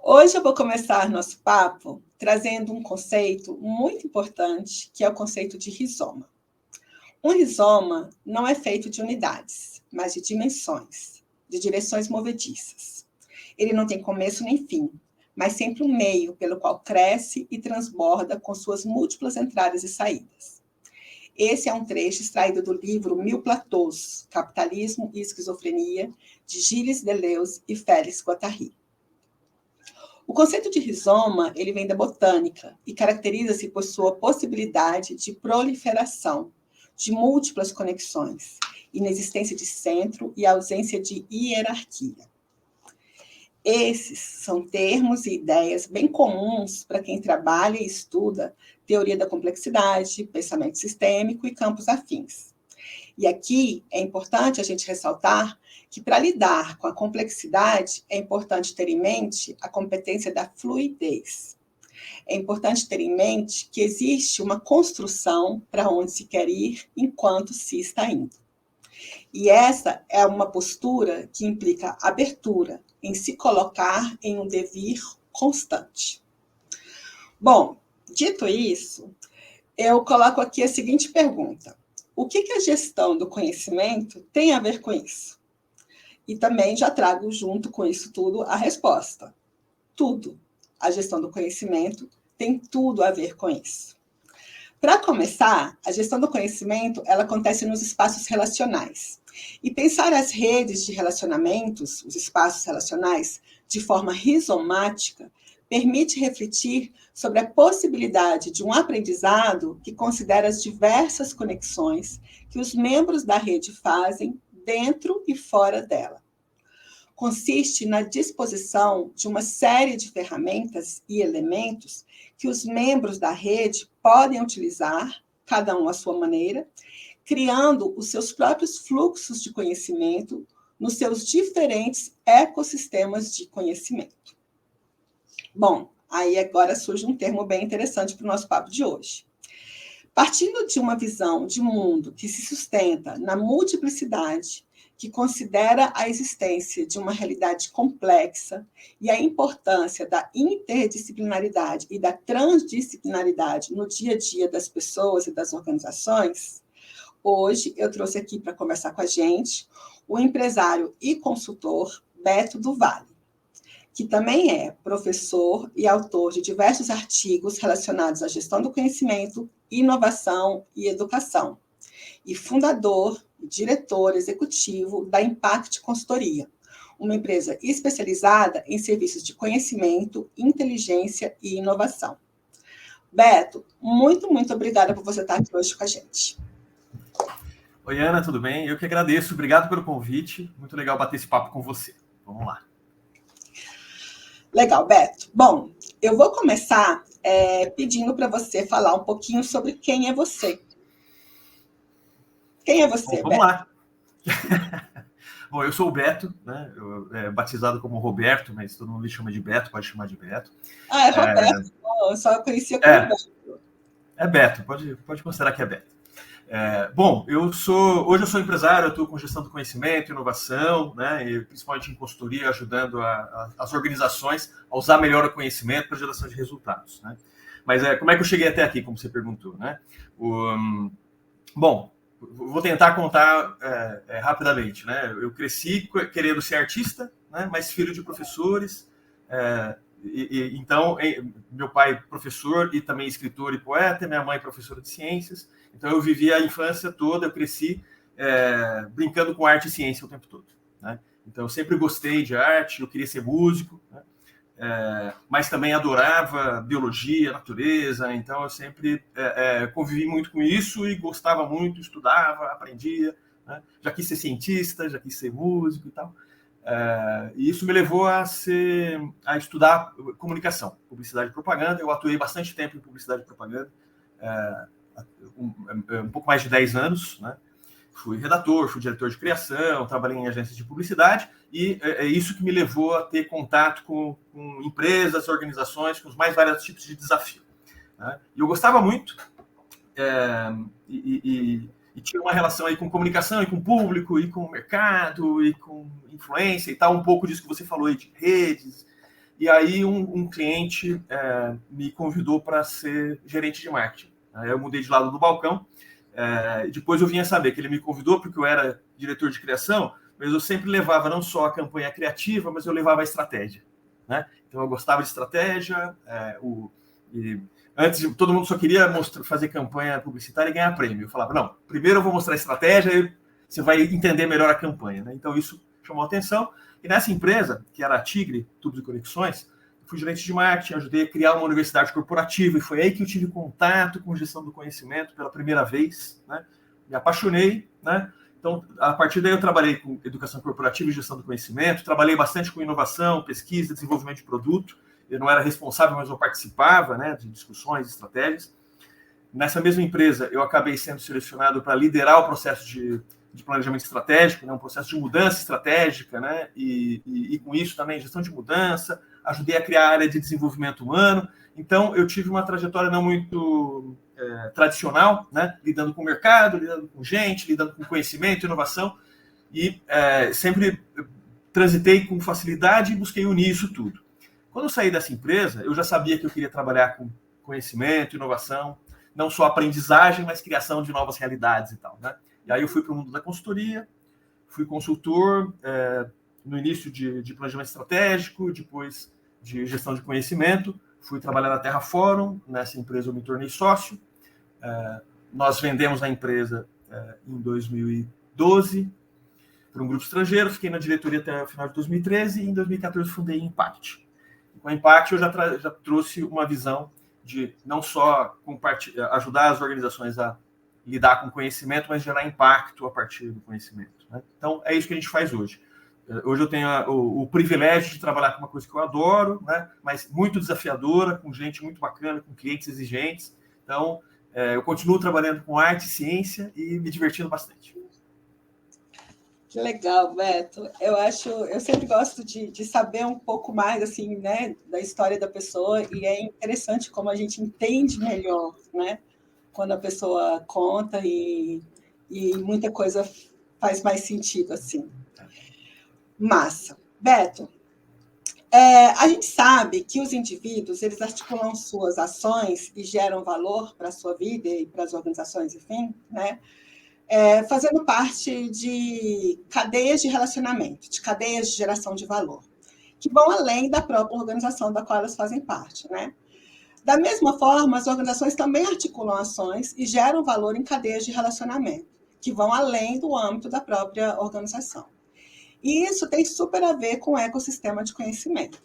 Hoje eu vou começar nosso papo trazendo um conceito muito importante, que é o conceito de rizoma. Um rizoma não é feito de unidades, mas de dimensões, de direções movediças. Ele não tem começo nem fim, mas sempre um meio pelo qual cresce e transborda com suas múltiplas entradas e saídas. Esse é um trecho extraído do livro Mil Platôs, Capitalismo e Esquizofrenia, de Gilles Deleuze e Félix Guattari. O conceito de rizoma ele vem da botânica e caracteriza-se por sua possibilidade de proliferação, de múltiplas conexões, inexistência de centro e ausência de hierarquia. Esses são termos e ideias bem comuns para quem trabalha e estuda teoria da complexidade, pensamento sistêmico e campos afins. E aqui é importante a gente ressaltar que, para lidar com a complexidade, é importante ter em mente a competência da fluidez. É importante ter em mente que existe uma construção para onde se quer ir enquanto se está indo. E essa é uma postura que implica abertura, em se colocar em um devir constante. Bom, dito isso, eu coloco aqui a seguinte pergunta: o que a gestão do conhecimento tem a ver com isso? E também já trago junto com isso tudo a resposta. Tudo. A gestão do conhecimento tem tudo a ver com isso. Para começar, a gestão do conhecimento ela acontece nos espaços relacionais. E pensar as redes de relacionamentos, os espaços relacionais, de forma rizomática, permite refletir sobre a possibilidade de um aprendizado que considera as diversas conexões que os membros da rede fazem dentro e fora dela. Consiste na disposição de uma série de ferramentas e elementos que os membros da rede podem utilizar, cada um à sua maneira, criando os seus próprios fluxos de conhecimento nos seus diferentes ecossistemas de conhecimento. Bom, aí agora surge um termo bem interessante para o nosso papo de hoje. Partindo de uma visão de mundo que se sustenta na multiplicidade, que considera a existência de uma realidade complexa e a importância da interdisciplinaridade e da transdisciplinaridade no dia a dia das pessoas e das organizações, hoje eu trouxe aqui para conversar com a gente o empresário e consultor Beto do Vale, que também é professor e autor de diversos artigos relacionados à gestão do conhecimento, inovação e educação, e fundador e diretor executivo da Impact Consultoria, uma empresa especializada em serviços de conhecimento, inteligência e inovação. Beto, muito obrigada por você estar aqui hoje com a gente. Oi, Ana, tudo bem? Eu que agradeço, obrigado pelo convite. Muito legal bater esse papo com você. Vamos lá. Legal, Beto. Bom, eu vou começar pedindo para você falar um pouquinho sobre quem é você. Quem é você, Bom, Beto? Vamos lá. Bom, eu sou o Beto, né? Batizado como Roberto, mas todo mundo me chama de Beto, pode chamar de Beto. Ah, é Roberto. Eu só conhecia como Beto. É Beto, pode considerar que é Beto. Bom, hoje eu sou empresário, eu estou com gestão do conhecimento, inovação, né, e principalmente em consultoria, ajudando as organizações a usar melhor o conhecimento para geração de resultados. Né? Mas como é que eu cheguei até aqui, como você perguntou? Né? Bom, vou tentar contar rapidamente. Né? Eu cresci querendo ser artista, né, mas filho de professores. Então, meu pai professor e também escritor e poeta, minha mãe professora de ciências. Então, eu vivi a infância toda, eu cresci brincando com arte e ciência o tempo todo. Né? Então, eu sempre gostei de arte, eu queria ser músico, né? Mas também adorava biologia, natureza. Então, eu sempre convivi muito com isso e gostava muito, estudava, aprendia. Né? Já quis ser cientista, já quis ser músico e tal. E isso me levou a estudar comunicação, publicidade e propaganda. Eu atuei bastante tempo em publicidade e propaganda, um pouco mais de 10 anos, né? Fui redator, fui diretor de criação, trabalhei em agências de publicidade, e é isso que me levou a ter contato com empresas, organizações, com os mais variados tipos de desafio. Né? E eu gostava muito, e tinha uma relação aí com comunicação, e com público, e com mercado, e com influência e tal, um pouco disso que você falou aí de redes, E aí um cliente me convidou para ser gerente de marketing. Aí eu mudei de lado do balcão. Depois eu vim a saber que ele me convidou porque eu era diretor de criação, mas eu sempre levava não só a campanha criativa, mas eu levava a estratégia, né? Então eu gostava de estratégia. Antes todo mundo só queria fazer campanha publicitária e ganhar prêmio. Eu falava, não, primeiro eu vou mostrar a estratégia e você vai entender melhor a campanha, né? Então isso chamou a atenção. E nessa empresa, que era a Tigre, Tubos e Conexões, fui gerente de marketing, ajudei a criar uma universidade corporativa, e foi aí que eu tive contato com gestão do conhecimento pela primeira vez, né? Me apaixonei, né? Então, a partir daí eu trabalhei com educação corporativa e gestão do conhecimento, trabalhei bastante com inovação, pesquisa, desenvolvimento de produto. Eu não era responsável, mas eu participava, né, de discussões, estratégias. Nessa mesma empresa, eu acabei sendo selecionado para liderar o processo de planejamento estratégico, né, um processo de mudança estratégica, né, e com isso também gestão de mudança, ajudei a criar a área de desenvolvimento humano. Então, eu tive uma trajetória não muito tradicional, né, lidando com o mercado, lidando com gente, lidando com conhecimento, inovação, e sempre transitei com facilidade e busquei unir isso tudo. Quando eu saí dessa empresa, eu já sabia que eu queria trabalhar com conhecimento, inovação, não só aprendizagem, mas criação de novas realidades e tal, né? E aí eu fui para o mundo da consultoria, fui consultor no início de planejamento estratégico, depois de gestão de conhecimento, fui trabalhar na Terra Fórum, nessa empresa eu me tornei sócio, nós vendemos a empresa em 2012 para um grupo estrangeiro, fiquei na diretoria até o final de 2013 e em 2014 fundei a Impact. E com a Impact eu já trouxe uma visão de não só ajudar as organizações a lidar com conhecimento, mas gerar impacto a partir do conhecimento, né? Então, é isso que a gente faz hoje. Hoje eu tenho o privilégio de trabalhar com uma coisa que eu adoro, né? Mas muito desafiadora, com gente muito bacana, com clientes exigentes. Então, eu continuo trabalhando com arte e ciência e me divertindo bastante. Que legal, Beto. Eu sempre gosto de saber um pouco mais, assim, né, da história da pessoa, e é interessante como a gente entende melhor, né, quando a pessoa conta e muita coisa faz mais sentido, assim. Massa. Beto, a gente sabe que os indivíduos, eles articulam suas ações e geram valor para a sua vida e para as organizações, enfim, né, fazendo parte de cadeias de relacionamento, de cadeias de geração de valor, que vão além da própria organização da qual elas fazem parte, né? Da mesma forma, as organizações também articulam ações e geram valor em cadeias de relacionamento, que vão além do âmbito da própria organização. E isso tem super a ver com o ecossistema de conhecimento.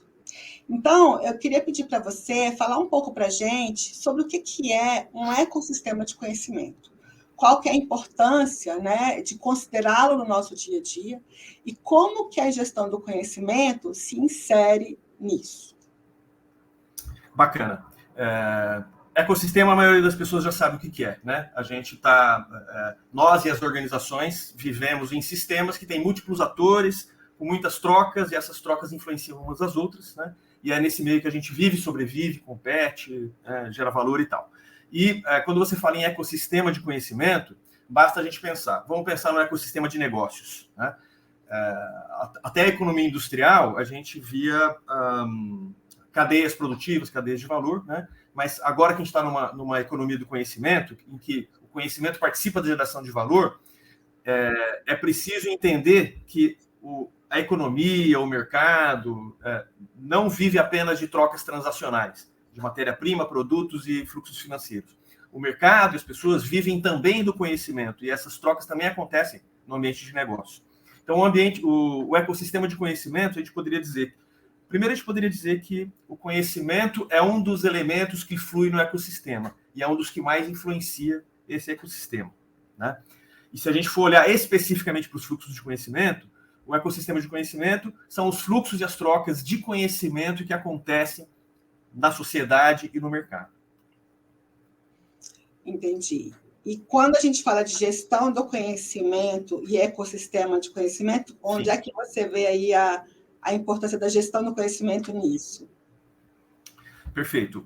Então, eu queria pedir para você falar um pouco para a gente sobre o que é um ecossistema de conhecimento. Qual que é a importância, né, de considerá-lo no nosso dia a dia e como que a gestão do conhecimento se insere nisso. Bacana. Ecossistema, a maioria das pessoas já sabe o que é, né? A gente nós e as organizações vivemos em sistemas que têm múltiplos atores, com muitas trocas, e essas trocas influenciam umas às outras, né? E é nesse meio que a gente vive, sobrevive, compete, gera valor e tal. E quando você fala em ecossistema de conhecimento, basta a gente pensar. Vamos pensar no ecossistema de negócios, né? Até a economia industrial, a gente via cadeias produtivas, cadeias de valor, né? Mas agora que a gente está numa economia do conhecimento, em que o conhecimento participa da geração de valor, é preciso entender que a economia, o mercado, não vive apenas de trocas transacionais, de matéria-prima, produtos e fluxos financeiros. O mercado e as pessoas vivem também do conhecimento, e essas trocas também acontecem no ambiente de negócio. Então, o ecossistema de conhecimento, a gente poderia dizer que o conhecimento é um dos elementos que flui no ecossistema e é um dos que mais influencia esse ecossistema, né? E se a gente for olhar especificamente para os fluxos de conhecimento, o ecossistema de conhecimento são os fluxos e as trocas de conhecimento que acontecem na sociedade e no mercado. Entendi. E quando a gente fala de gestão do conhecimento e ecossistema de conhecimento, onde Sim. é que você vê aí a importância da gestão do conhecimento nisso? Perfeito.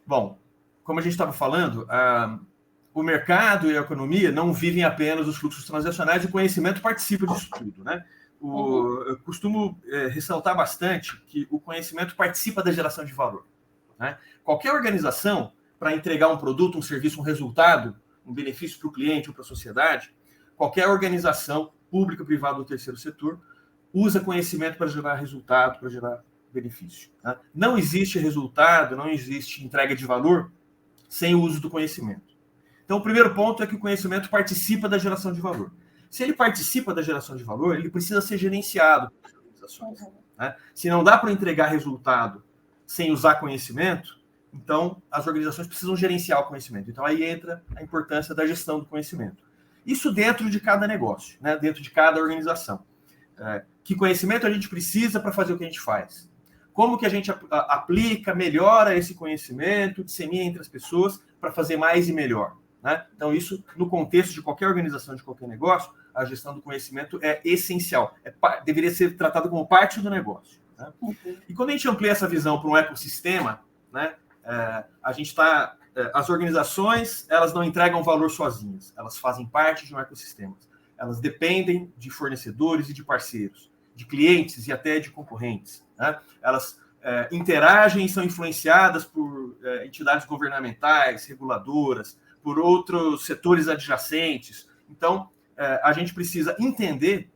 Bom, como a gente estava falando, o mercado e a economia não vivem apenas os fluxos transacionais, e o conhecimento participa disso tudo, né? eu costumo ressaltar bastante que o conhecimento participa da geração de valor, né? Qualquer organização, para entregar um produto, um serviço, um resultado, um benefício para o cliente ou para a sociedade, qualquer organização, pública, privada ou terceiro setor, usa conhecimento para gerar resultado, para gerar benefício, tá? Não existe resultado, não existe entrega de valor sem o uso do conhecimento. Então, o primeiro ponto é que o conhecimento participa da geração de valor. Se ele participa da geração de valor, ele precisa ser gerenciado pelas organizações, né? Se não dá para entregar resultado sem usar conhecimento, então as organizações precisam gerenciar o conhecimento. Então, aí entra a importância da gestão do conhecimento. Isso dentro de cada negócio, né? Dentro de cada organização. Que conhecimento a gente precisa para fazer o que a gente faz? Como que a gente aplica, melhora esse conhecimento, dissemina entre as pessoas para fazer mais e melhor, né? Então, isso, no contexto de qualquer organização, de qualquer negócio, a gestão do conhecimento é essencial. Deveria ser tratado como parte do negócio, né? E quando a gente amplia essa visão para um ecossistema, né, as organizações, elas não entregam valor sozinhas, elas fazem parte de um ecossistema. Elas dependem de fornecedores e de parceiros, de clientes e até de concorrentes, né? Elas interagem e são influenciadas por entidades governamentais, reguladoras, por outros setores adjacentes. Então, a gente precisa entender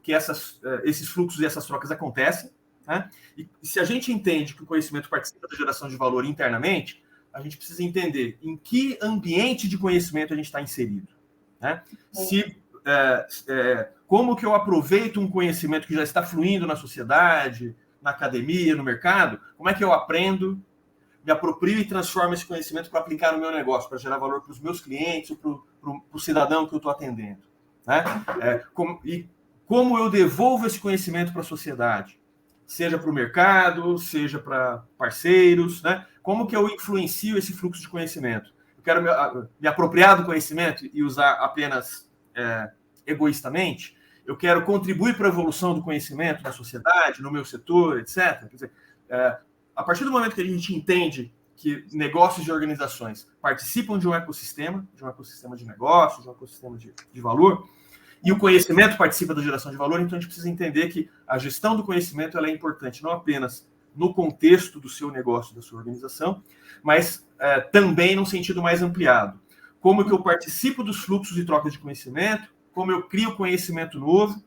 que esses fluxos e essas trocas acontecem, né? E se a gente entende que o conhecimento participa da geração de valor internamente, a gente precisa entender em que ambiente de conhecimento a gente está inserido, né? Como que eu aproveito um conhecimento que já está fluindo na sociedade, na academia, no mercado, como é que eu aprendo, me aproprio e transformo esse conhecimento para aplicar no meu negócio, para gerar valor para os meus clientes, para o cidadão que eu estou atendendo, né? Como eu devolvo esse conhecimento para a sociedade, seja para o mercado, seja para parceiros, né? Como que eu influencio esse fluxo de conhecimento? Eu quero me apropriar do conhecimento e usar apenas egoístamente? Eu quero contribuir para a evolução do conhecimento na sociedade, no meu setor, etc. Quer dizer, a partir do momento que a gente entende que negócios e organizações participam de um ecossistema de negócios, de um ecossistema de valor, e o conhecimento participa da geração de valor, então a gente precisa entender que a gestão do conhecimento ela é importante não apenas no contexto do seu negócio, da sua organização, mas também num sentido mais ampliado. Como que eu participo dos fluxos e trocas de conhecimento, como eu crio conhecimento novo,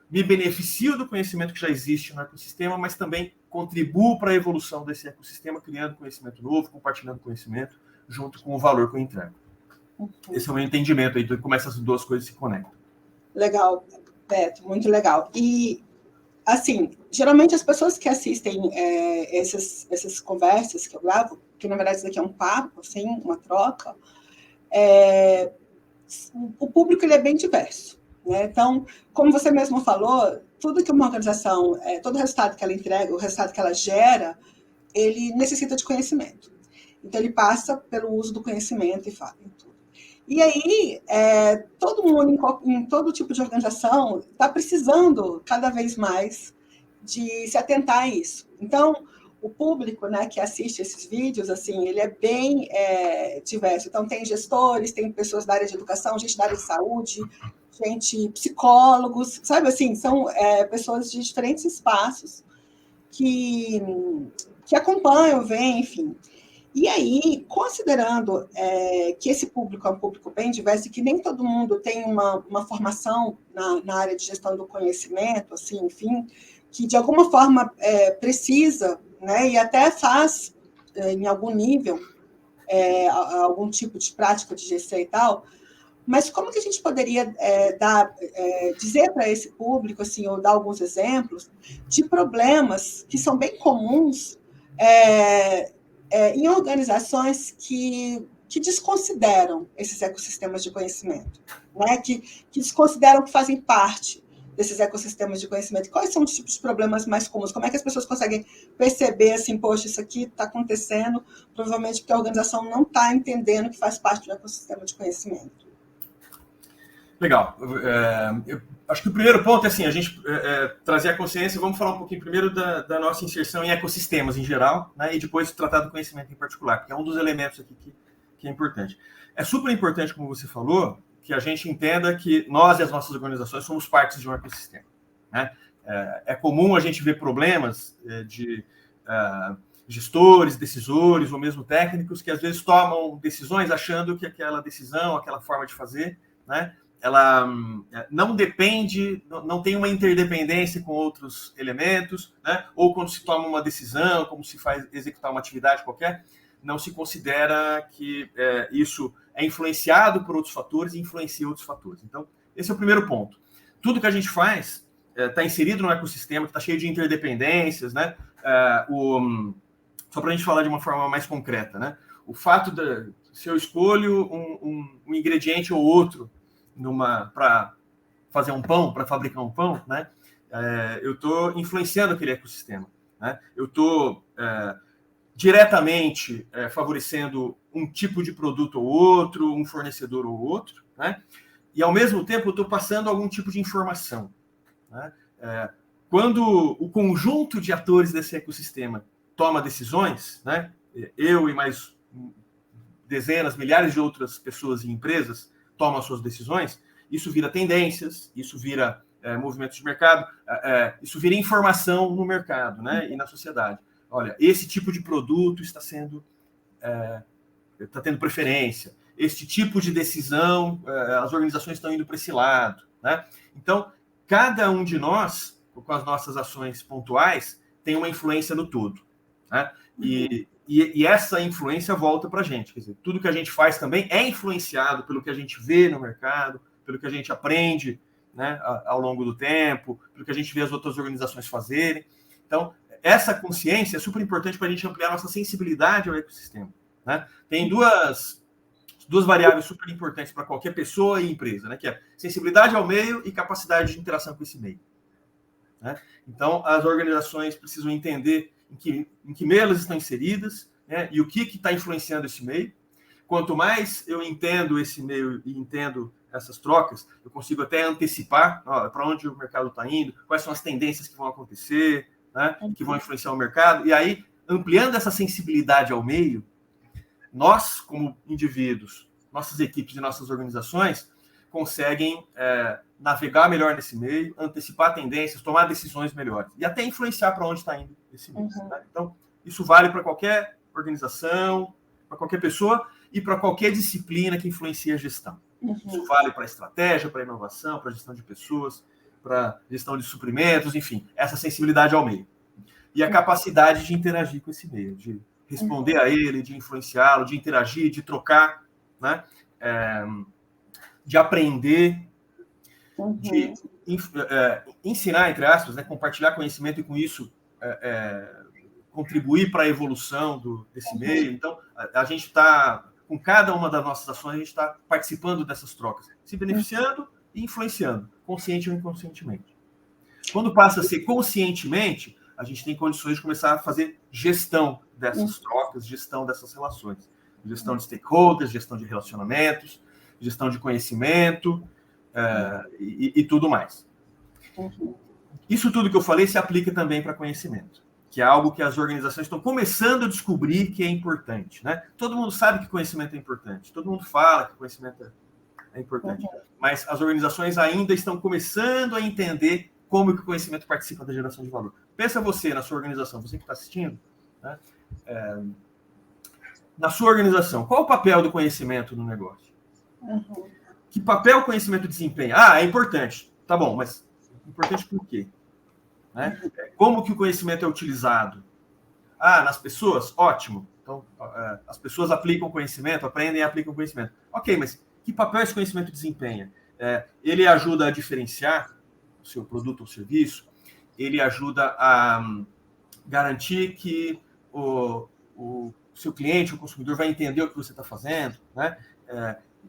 me beneficio do conhecimento que já existe no ecossistema, mas também contribuo para a evolução desse ecossistema, criando conhecimento novo, compartilhando conhecimento, junto com o valor que eu entrego. Esse é o meu entendimento aí de como essas duas coisas se conectam. Legal, Beto, muito legal. E, assim, geralmente as pessoas que assistem essas conversas que eu gravo, que na verdade isso aqui é um papo, assim, uma troca, o público ele é bem diverso, né? Então, como você mesmo falou, tudo que uma organização, todo o resultado que ela entrega, o resultado que ela gera, ele necessita de conhecimento. Então, ele passa pelo uso do conhecimento e fala em tudo. E aí, todo mundo, em todo tipo de organização, está precisando cada vez mais de se atentar a isso. Então, o público, né, que assiste esses vídeos, assim, ele é bem diverso. Então, tem gestores, tem pessoas da área de educação, gente da área de saúde, gente, psicólogos, sabe assim, são pessoas de diferentes espaços que acompanham, veem, enfim. E aí, considerando que esse público é um público bem diverso e que nem todo mundo tem uma formação na área de gestão do conhecimento, assim, enfim, que de alguma forma precisa, né, e até faz, em algum nível, algum tipo de prática de GC e tal, mas como que a gente poderia dizer para esse público, assim, ou dar alguns exemplos de problemas que são bem comuns em organizações que desconsideram esses ecossistemas de conhecimento, né? que desconsideram que fazem parte desses ecossistemas de conhecimento? Quais são os tipos de problemas mais comuns? Como é que as pessoas conseguem perceber, assim, poxa, isso aqui está acontecendo, provavelmente porque a organização não está entendendo que faz parte do ecossistema de conhecimento? Legal. Eu acho que o primeiro ponto é assim, a gente trazer a consciência. Vamos falar um pouquinho primeiro da nossa inserção em ecossistemas em geral, né, e depois tratar do conhecimento em particular, que é um dos elementos aqui que é importante. É super importante, como você falou, que a gente entenda que nós e as nossas organizações somos partes de um ecossistema, né? É comum a gente ver problemas de gestores, decisores ou mesmo técnicos que às vezes tomam decisões achando que aquela decisão, aquela forma de fazer, né, ela não depende, não tem uma interdependência com outros elementos, né, ou quando se toma uma decisão, como se faz executar uma atividade qualquer, não se considera que isso é influenciado por outros fatores e influencia outros fatores. Então, esse é o primeiro ponto. Tudo que a gente faz está inserido no ecossistema, que está cheio de interdependências, né? Só para a gente falar de uma forma mais concreta, né? O fato de, se eu escolho um ingrediente ou outro para fazer um pão, para fabricar um pão, né? Eu estou influenciando aquele ecossistema, né? Eu estou diretamente favorecendo um tipo de produto ou outro, um fornecedor ou outro, né? E, ao mesmo tempo, eu estou passando algum tipo de informação, né? Quando o conjunto de atores desse ecossistema toma decisões, né? Eu e mais dezenas, milhares de outras pessoas e empresas tomam as suas decisões, isso vira tendências, isso vira movimentos de mercado, isso vira informação no mercado, né? E na sociedade. Olha, esse tipo de produto está tendo preferência, este tipo de decisão, as organizações estão indo para esse lado, né? Então, cada um de nós, com as nossas ações pontuais, tem uma influência no todo, né? E essa influência volta para a gente. Quer dizer, tudo que a gente faz também é influenciado pelo que a gente vê no mercado, pelo que a gente aprende, né, ao longo do tempo, pelo que a gente vê as outras organizações fazerem. Então, essa consciência é super importante para a gente ampliar nossa sensibilidade ao ecossistema, né? Tem duas variáveis super importantes para qualquer pessoa e empresa, né? Que é sensibilidade ao meio e capacidade de interação com esse meio, né? Então, as organizações precisam entender em que meio elas estão inseridas, né? E o que está influenciando esse meio. Quanto mais eu entendo esse meio e entendo essas trocas, eu consigo até antecipar para onde o mercado está indo, quais são as tendências que vão acontecer, né? Que vão influenciar o mercado. E aí, ampliando essa sensibilidade ao meio, nós, como indivíduos, nossas equipes e nossas organizações conseguem navegar melhor nesse meio, antecipar tendências, tomar decisões melhores e até influenciar para onde está indo esse meio. Né? Então, isso vale para qualquer organização, para qualquer pessoa e para qualquer disciplina que influencia a gestão. Isso vale para estratégia, para inovação, para gestão de pessoas, para gestão de suprimentos, enfim, essa sensibilidade ao meio. E a capacidade de interagir com esse meio, de responder a ele, de influenciá-lo, de interagir, de trocar, né? De aprender, de ensinar, entre aspas, né? Compartilhar conhecimento e, com isso, contribuir para a evolução desse meio. Então, a gente está, com cada uma das nossas ações, a gente está participando dessas trocas, se beneficiando e influenciando, consciente ou inconscientemente. Quando passa a ser conscientemente, a gente tem condições de começar a fazer gestão dessas trocas, gestão dessas relações. Gestão de stakeholders, gestão de relacionamentos, gestão de conhecimento e tudo mais. Isso tudo que eu falei se aplica também para conhecimento, que é algo que as organizações estão começando a descobrir que é importante, né? Todo mundo sabe que conhecimento é importante, todo mundo fala que conhecimento é importante, mas as organizações ainda estão começando a entender como que o conhecimento participa da geração de valor. Pensa você, na sua organização, você que está assistindo, né? Na sua organização, qual o papel do conhecimento no negócio? Que papel o conhecimento desempenha? É importante. Tá bom, mas importante por quê? Né? Como que o conhecimento é utilizado? Nas pessoas? Ótimo. Então, as pessoas aplicam conhecimento, aprendem e aplicam conhecimento. Ok, mas que papel esse conhecimento desempenha? Ele ajuda a diferenciar o seu produto ou serviço? Ele ajuda a garantir que o seu cliente, o consumidor, vai entender o que você está fazendo, né?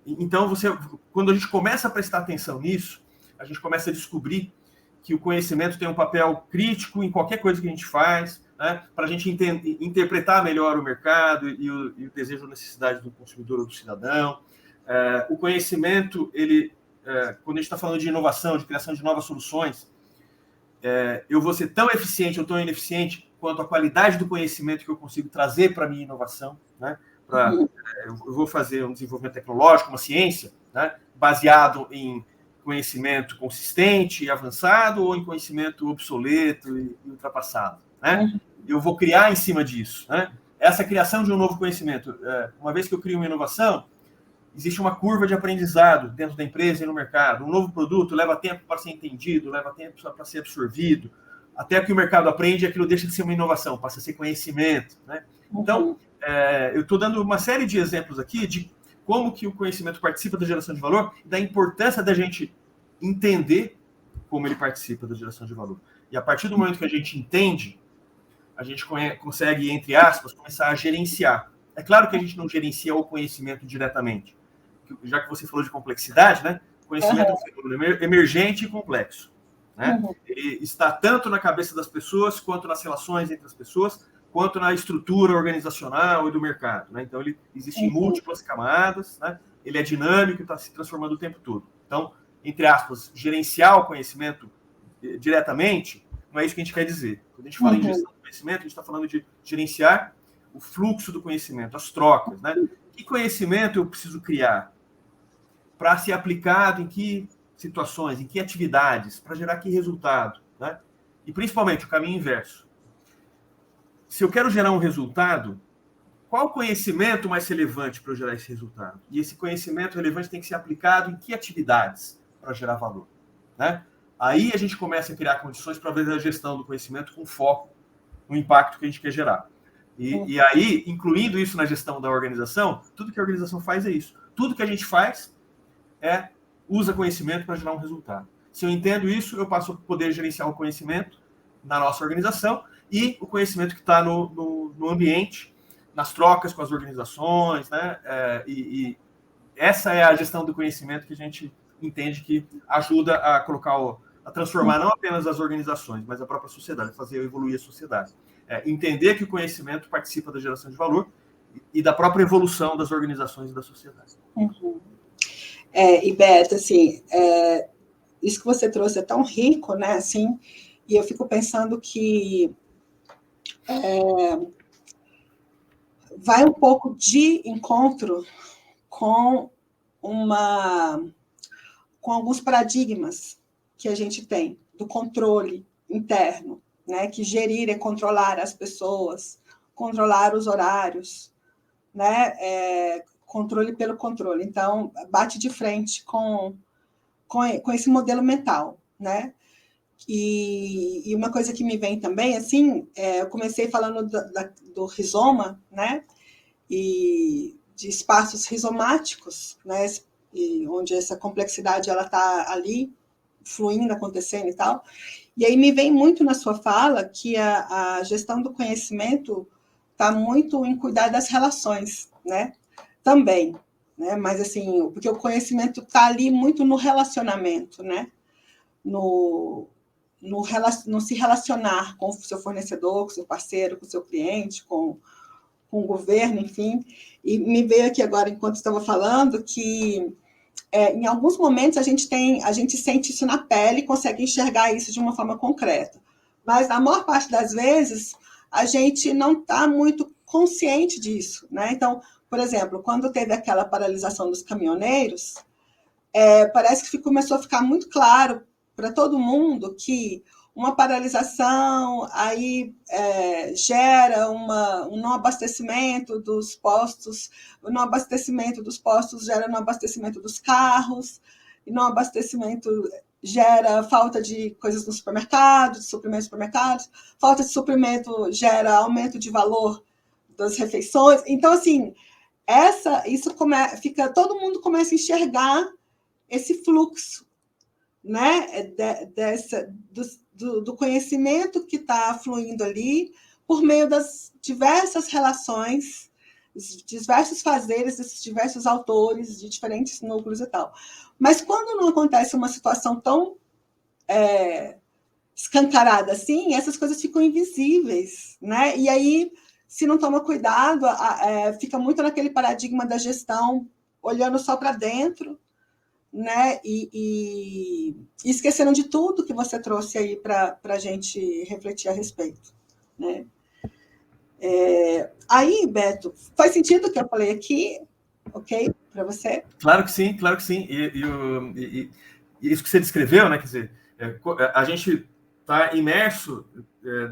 Então, quando a gente começa a prestar atenção nisso, a gente começa a descobrir que o conhecimento tem um papel crítico em qualquer coisa que a gente faz, né? Para a gente interpretar melhor o mercado e o desejo ou necessidade do consumidor ou do cidadão. O conhecimento, quando a gente está falando de inovação, de criação de novas soluções, eu vou ser tão eficiente ou tão ineficiente quanto a qualidade do conhecimento que eu consigo trazer para a minha inovação, né? Eu vou fazer um desenvolvimento tecnológico, uma ciência, né? Baseado em conhecimento consistente e avançado ou em conhecimento obsoleto e ultrapassado, né? Eu vou criar em cima disso, né? Essa criação de um novo conhecimento, uma vez que eu crio uma inovação, existe uma curva de aprendizado dentro da empresa e no mercado. Um novo produto leva tempo para ser entendido, leva tempo para ser absorvido, até que o mercado aprende, aquilo deixa de ser uma inovação, passa a ser conhecimento, né? Então, eu estou dando uma série de exemplos aqui de como que o conhecimento participa da geração de valor e da importância da gente entender como ele participa da geração de valor. E a partir do momento que a gente entende, a gente consegue, entre aspas, começar a gerenciar. É claro que a gente não gerencia o conhecimento diretamente. Já que você falou de complexidade, né? O conhecimento é um fenômeno emergente e complexo, né? Ele está tanto na cabeça das pessoas, quanto nas relações entre as pessoas, quanto na estrutura organizacional e do mercado, né? Então, ele existe em múltiplas camadas, né? Ele é dinâmico e está se transformando o tempo todo. Então, entre aspas, gerenciar o conhecimento diretamente, não é isso que a gente quer dizer. Quando a gente fala em gestão do conhecimento, a gente está falando de gerenciar o fluxo do conhecimento, as trocas, né? Que conhecimento eu preciso criar para ser aplicado em que situações, em que atividades, para gerar que resultado, né? E principalmente o caminho inverso. Se eu quero gerar um resultado, qual conhecimento mais relevante para eu gerar esse resultado? E esse conhecimento relevante tem que ser aplicado em que atividades para gerar valor, né? Aí a gente começa a criar condições para ver a gestão do conhecimento com foco no impacto que a gente quer gerar. E aí, incluindo isso na gestão da organização, tudo que a organização faz é isso. Tudo que a gente faz usa conhecimento para gerar um resultado. Se eu entendo isso, eu passo a poder gerenciar o conhecimento na nossa organização e o conhecimento que está no ambiente, nas trocas com as organizações, né? E essa é a gestão do conhecimento que a gente entende que ajuda a a transformar não apenas as organizações, mas a própria sociedade, fazer evoluir a sociedade. Entender que o conhecimento participa da geração de valor e da própria evolução das organizações e da sociedade. E Beto, assim, isso que você trouxe é tão rico, né? Assim, e eu fico pensando que vai um pouco de encontro com alguns paradigmas que a gente tem do controle interno, né? Que gerir é controlar as pessoas, controlar os horários, né? Controle pelo controle. Então, bate de frente com esse modelo mental, né? E uma coisa que me vem também, assim, eu comecei falando do rizoma, né? E de espaços rizomáticos, né? E onde essa complexidade ela está ali fluindo, acontecendo e tal. E aí me vem muito na sua fala que a gestão do conhecimento está muito em cuidar das relações, né? Também, né? Mas assim, porque o conhecimento está ali muito no relacionamento, né? No se relacionar com o seu fornecedor, com o seu parceiro, com o seu cliente, com o governo, enfim. E me veio aqui agora, enquanto estava falando, que em alguns momentos a gente sente isso na pele e consegue enxergar isso de uma forma concreta. Mas na maior parte das vezes a gente não está muito consciente disso, né? Então, por exemplo, quando teve aquela paralisação dos caminhoneiros, parece que começou a ficar muito claro para todo mundo que uma paralisação aí gera um não abastecimento dos postos, o não abastecimento dos postos gera não abastecimento dos carros, e não abastecimento gera falta de coisas no supermercado, de suprimentos nos supermercados, falta de suprimento gera aumento de valor das refeições. Então, assim, todo mundo começa a enxergar esse fluxo, né, do conhecimento que está fluindo ali por meio das diversas relações, dos diversos fazeres, desses diversos autores, de diferentes núcleos e tal. Mas quando não acontece uma situação tão escancarada assim, essas coisas ficam invisíveis, né? E aí, se não toma cuidado, fica muito naquele paradigma da gestão, olhando só para dentro, né? E esqueceram de tudo que você trouxe aí para a gente refletir a respeito, né? Aí, Beto, faz sentido o que eu falei aqui? Ok? Para você? Claro que sim, claro que sim. isso que você descreveu, né? Quer dizer, a gente está imerso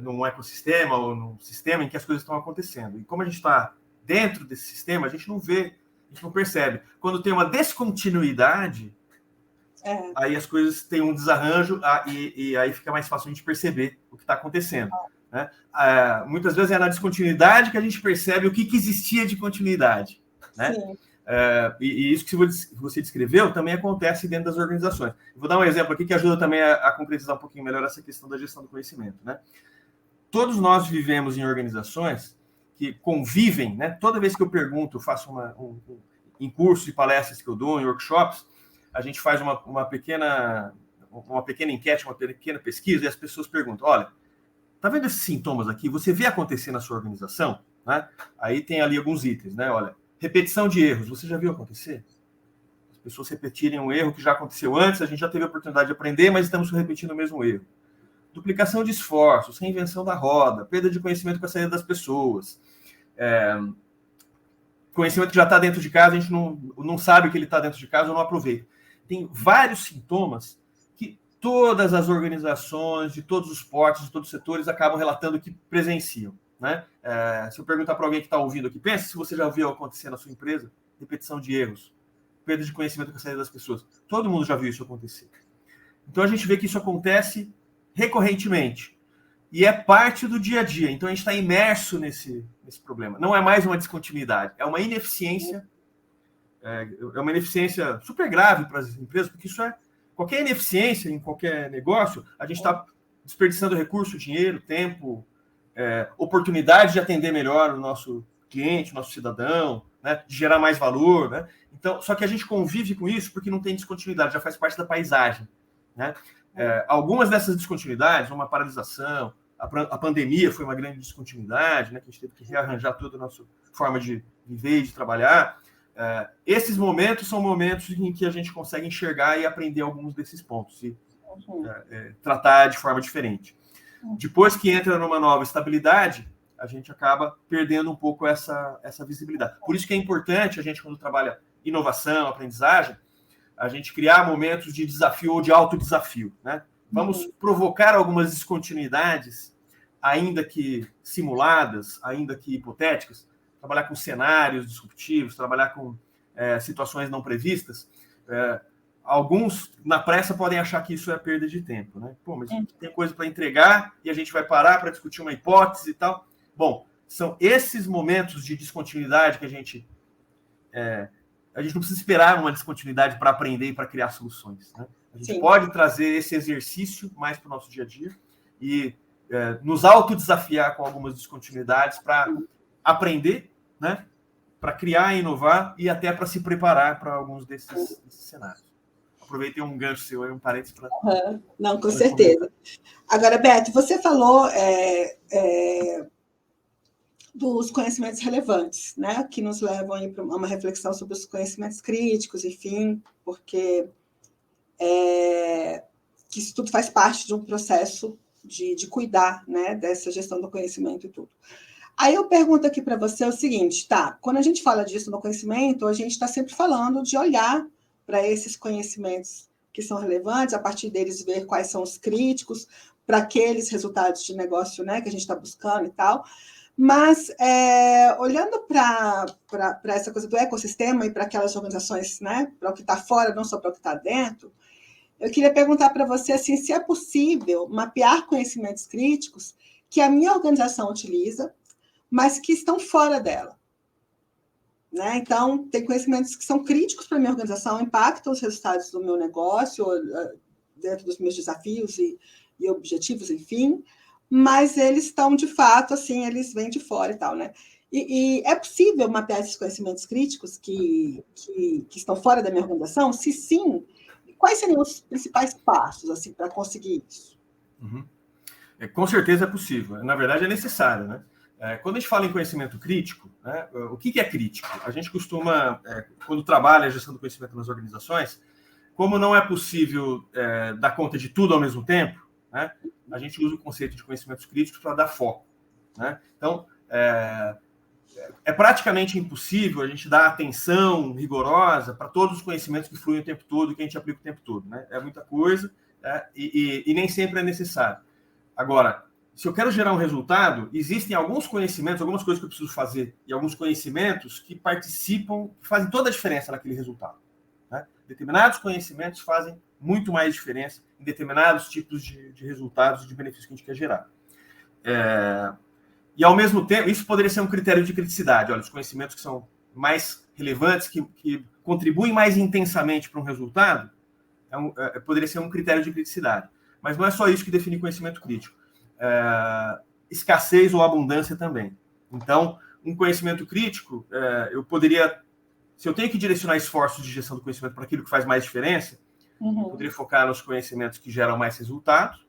num ecossistema ou num sistema em que as coisas estão acontecendo. E como a gente está dentro desse sistema, a gente não vê, a gente não percebe. Quando tem uma descontinuidade, aí as coisas têm um desarranjo e aí fica mais fácil a gente perceber o que está acontecendo. Né? Muitas vezes é na descontinuidade que a gente percebe o que existia de continuidade. Né? E isso que você descreveu também acontece dentro das organizações. Vou dar um exemplo aqui que ajuda também a concretizar um pouquinho melhor essa questão da gestão do conhecimento. Né? Todos nós vivemos em organizações que convivem, né? Toda vez que eu pergunto, faço em cursos e palestras que eu dou, em workshops, a gente faz uma pequena enquete, uma pequena pesquisa, e as pessoas perguntam, olha, tá vendo esses sintomas aqui? Você vê acontecer na sua organização? Né? Aí tem ali alguns itens, né? Olha, repetição de erros, você já viu acontecer? As pessoas repetirem um erro que já aconteceu antes, a gente já teve a oportunidade de aprender, mas estamos repetindo o mesmo erro. Duplicação de esforços, reinvenção da roda, perda de conhecimento com a saída das pessoas. Conhecimento que já está dentro de casa, a gente não sabe que ele está dentro de casa ou não aproveita. Tem vários sintomas que todas as organizações, de todos os portos, de todos os setores, acabam relatando que presenciam. Né? Se eu perguntar para alguém que está ouvindo aqui, pensa se você já viu acontecer na sua empresa, repetição de erros, perda de conhecimento com a saída das pessoas. Todo mundo já viu isso acontecer. Então a gente vê que isso acontece recorrentemente. E é parte do dia a dia. Então a gente está imerso nesse problema. Não é mais uma descontinuidade, é uma ineficiência. É uma ineficiência super grave para as empresas, porque isso qualquer ineficiência em qualquer negócio, a gente está desperdiçando recurso, dinheiro, tempo, oportunidade de atender melhor o nosso cliente, o nosso cidadão, né, de gerar mais valor. Né? Então, só que a gente convive com isso porque não tem descontinuidade, já faz parte da paisagem. Né? Algumas dessas descontinuidades, uma paralisação, a pandemia foi uma grande descontinuidade, né, que a gente teve que rearranjar toda a nossa forma de viver e de trabalhar. Esses momentos são momentos em que a gente consegue enxergar e aprender alguns desses pontos e tratar de forma diferente. Depois que entra numa nova estabilidade, a gente acaba perdendo um pouco essa visibilidade. Por isso que é importante a gente, quando trabalha inovação, aprendizagem, a gente criar momentos de desafio ou de autodesafio. Né? Vamos provocar algumas descontinuidades, ainda que simuladas, ainda que hipotéticas, trabalhar com cenários disruptivos, trabalhar com situações não previstas. Alguns, na pressa, podem achar que isso é perda de tempo. Né? Pô, mas tem coisa para entregar e a gente vai parar para discutir uma hipótese e tal. Bom, são esses momentos de descontinuidade que a gente não precisa esperar uma descontinuidade para aprender e para criar soluções. Né? A gente pode trazer esse exercício mais para o nosso dia a dia e nos autodesafiar com algumas descontinuidades para aprender, né? Para criar e inovar e até para se preparar para alguns desses cenários. Aproveitei um gancho seu aí, um parênteses para... Não, com certeza. Agora, Beto, você falou dos conhecimentos relevantes, né, que nos levam aí para uma reflexão sobre os conhecimentos críticos, enfim, porque que isso tudo faz parte de um processo de cuidar, né, dessa gestão do conhecimento e tudo. Aí eu pergunto aqui para você o seguinte, tá, quando a gente fala de gestão do conhecimento, a gente está sempre falando de olhar para esses conhecimentos que são relevantes, a partir deles ver quais são os críticos para aqueles resultados de negócio, né, que a gente está buscando e tal. Mas, olhando para essa coisa do ecossistema e para aquelas organizações, né, para o que está fora, não só para o que está dentro, eu queria perguntar para você assim, se é possível mapear conhecimentos críticos que a minha organização utiliza, mas que estão fora dela. Né? Então, tem conhecimentos que são críticos para a minha organização, impactam os resultados do meu negócio, dentro dos meus desafios e objetivos, enfim, mas eles estão, de fato, assim, eles vêm de fora e tal, né? E é possível mapear esses conhecimentos críticos que estão fora da minha organização? Se sim, quais seriam os principais passos, assim, para conseguir isso? Com certeza é possível. Na verdade, é necessário, né? Quando a gente fala em conhecimento crítico, né, o que é crítico? A gente costuma, quando trabalha a gestão do conhecimento nas organizações, como não é possível dar conta de tudo ao mesmo tempo, né, a gente usa o conceito de conhecimentos críticos para dar foco. Né? Então, é praticamente impossível a gente dar atenção rigorosa para todos os conhecimentos que fluem o tempo todo e que a gente aplica o tempo todo, né? É muita coisa, e nem sempre é necessário. Agora, se eu quero gerar um resultado, existem alguns conhecimentos, algumas coisas que eu preciso fazer, e alguns conhecimentos que participam, que fazem toda a diferença naquele resultado, né? Determinados conhecimentos fazem muito mais diferença em determinados tipos de resultados e de benefícios que a gente quer gerar. E, ao mesmo tempo, isso poderia ser um critério de criticidade. Olha, os conhecimentos que são mais relevantes, que contribuem mais intensamente para um resultado, poderia ser um critério de criticidade. Mas não é só isso que define conhecimento crítico. Escassez ou abundância também. Então, um conhecimento crítico, eu poderia, se eu tenho que direcionar esforços de gestão do conhecimento para aquilo que faz mais diferença, eu poderia focar nos conhecimentos que geram mais resultados,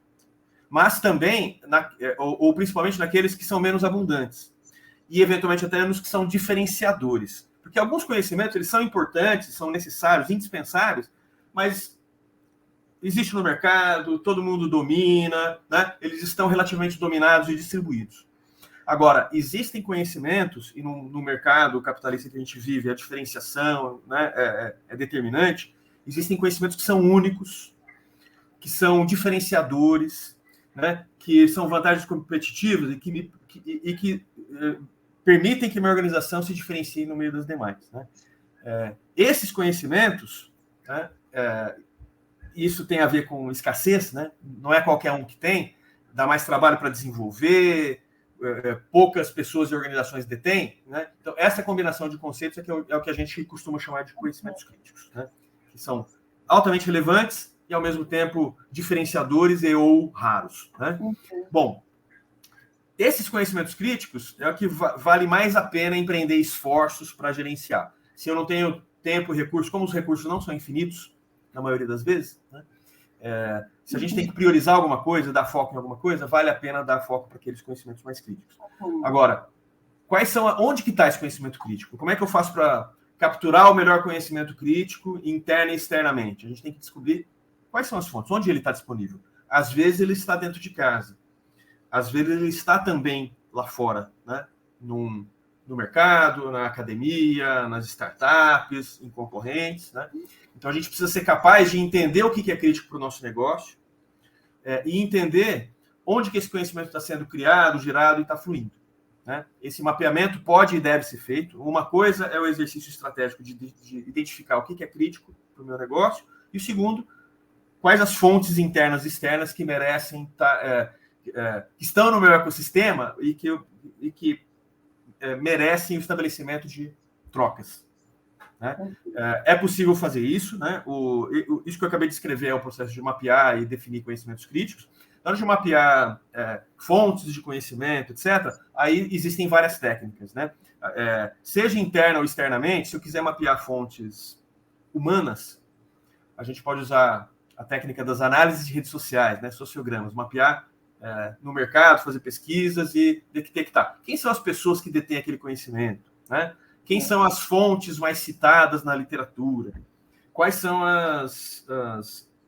mas também, ou principalmente naqueles que são menos abundantes, e eventualmente até nos que são diferenciadores. Porque alguns conhecimentos, eles são importantes, são necessários, indispensáveis, mas existe no mercado, todo mundo domina, né? Eles estão relativamente dominados e distribuídos. Agora, existem conhecimentos, e no mercado capitalista que a gente vive, a diferenciação, né, é determinante, existem conhecimentos que são únicos, que são diferenciadores, né, que são vantagens competitivas e que permitem que minha organização se diferencie no meio das demais, né? Esses conhecimentos, né, isso tem a ver com escassez, né? Não é qualquer um que tem, dá mais trabalho para desenvolver, poucas pessoas e organizações detêm, né? Então, essa combinação de conceitos é o que a gente costuma chamar de conhecimentos críticos, né? Que são altamente relevantes e, ao mesmo tempo, diferenciadores e ou raros, né? Bom, esses conhecimentos críticos é o que vale mais a pena empreender esforços para gerenciar. Se eu não tenho tempo e recursos, como os recursos não são infinitos, na maioria das vezes, né? Se a gente tem que priorizar alguma coisa, dar foco em alguma coisa, vale a pena dar foco para aqueles conhecimentos mais críticos. Agora, onde que está esse conhecimento crítico? Como é que eu faço para capturar o melhor conhecimento crítico interna e externamente? A gente tem que descobrir quais são as fontes, onde ele está disponível. Às vezes ele está dentro de casa. Às vezes ele está também lá fora, né? No mercado, na academia, nas startups, em concorrentes, né? Então a gente precisa ser capaz de entender o que é crítico para o nosso negócio, e entender onde que esse conhecimento está sendo criado, gerado e está fluindo, né? Esse mapeamento pode e deve ser feito. Uma coisa é o exercício estratégico de identificar o que é crítico para o meu negócio, e o segundo, quais as fontes internas e externas que merecem que estão no meu ecossistema e que merecem o estabelecimento de trocas, né? É possível fazer isso, né? Isso que eu acabei de escrever é o processo de mapear e definir conhecimentos críticos. Na hora de mapear fontes de conhecimento, etc., aí existem várias técnicas, né? Seja interna ou externamente, se eu quiser mapear fontes humanas, a gente pode usar a técnica das análises de redes sociais, né? Sociogramas, mapear no mercado, fazer pesquisas e detectar quem são as pessoas que detêm aquele conhecimento, né? Quem são as fontes mais citadas na literatura, quais são as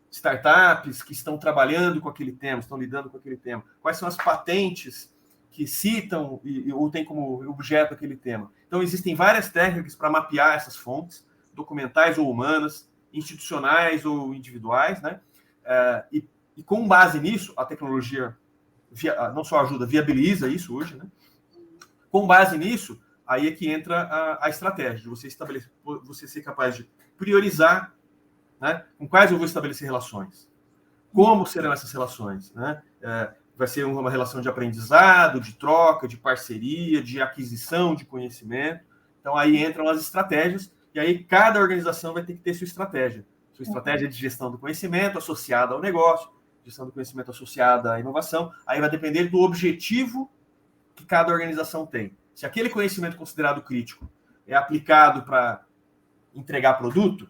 startups que estão trabalhando com aquele tema, estão lidando com aquele tema, quais são as patentes que citam ou têm como objeto aquele tema. Então, existem várias técnicas para mapear essas fontes, documentais ou humanas, institucionais ou individuais, né? E com base nisso, a tecnologia não só ajuda, viabiliza isso hoje, né? Com base nisso, aí é que entra a estratégia, de você ser capaz de priorizar, né? Com quais eu vou estabelecer relações. Como serão essas relações, né? Vai ser uma relação de aprendizado, de troca, de parceria, de aquisição de conhecimento. Então, aí entram as estratégias, e aí cada organização vai ter que ter sua estratégia. Sua estratégia de gestão do conhecimento associada ao negócio, gestão do conhecimento associada à inovação. Aí vai depender do objetivo que cada organização tem. Se aquele conhecimento considerado crítico é aplicado para entregar produto,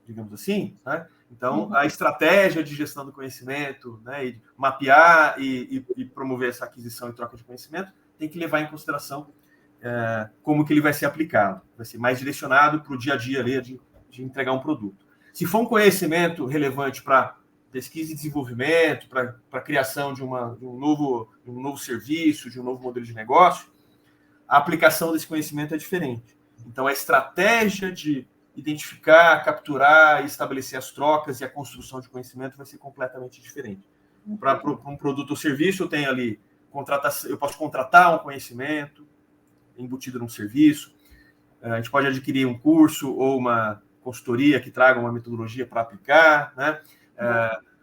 digamos assim, né? Então, a estratégia de gestão do conhecimento, né, e mapear e promover essa aquisição e troca de conhecimento, tem que levar em consideração como que ele vai ser aplicado. Vai ser mais direcionado para o dia a dia ali, de entregar um produto. Se for um conhecimento relevante para pesquisa e desenvolvimento, para a criação de um novo serviço, de um novo modelo de negócio, a aplicação desse conhecimento é diferente. Então, a estratégia de identificar, capturar e estabelecer as trocas e a construção de conhecimento vai ser completamente diferente. Para um produto ou serviço, eu tenho ali, eu posso contratar um conhecimento embutido num serviço, a gente pode adquirir um curso ou uma consultoria que traga uma metodologia para aplicar, né?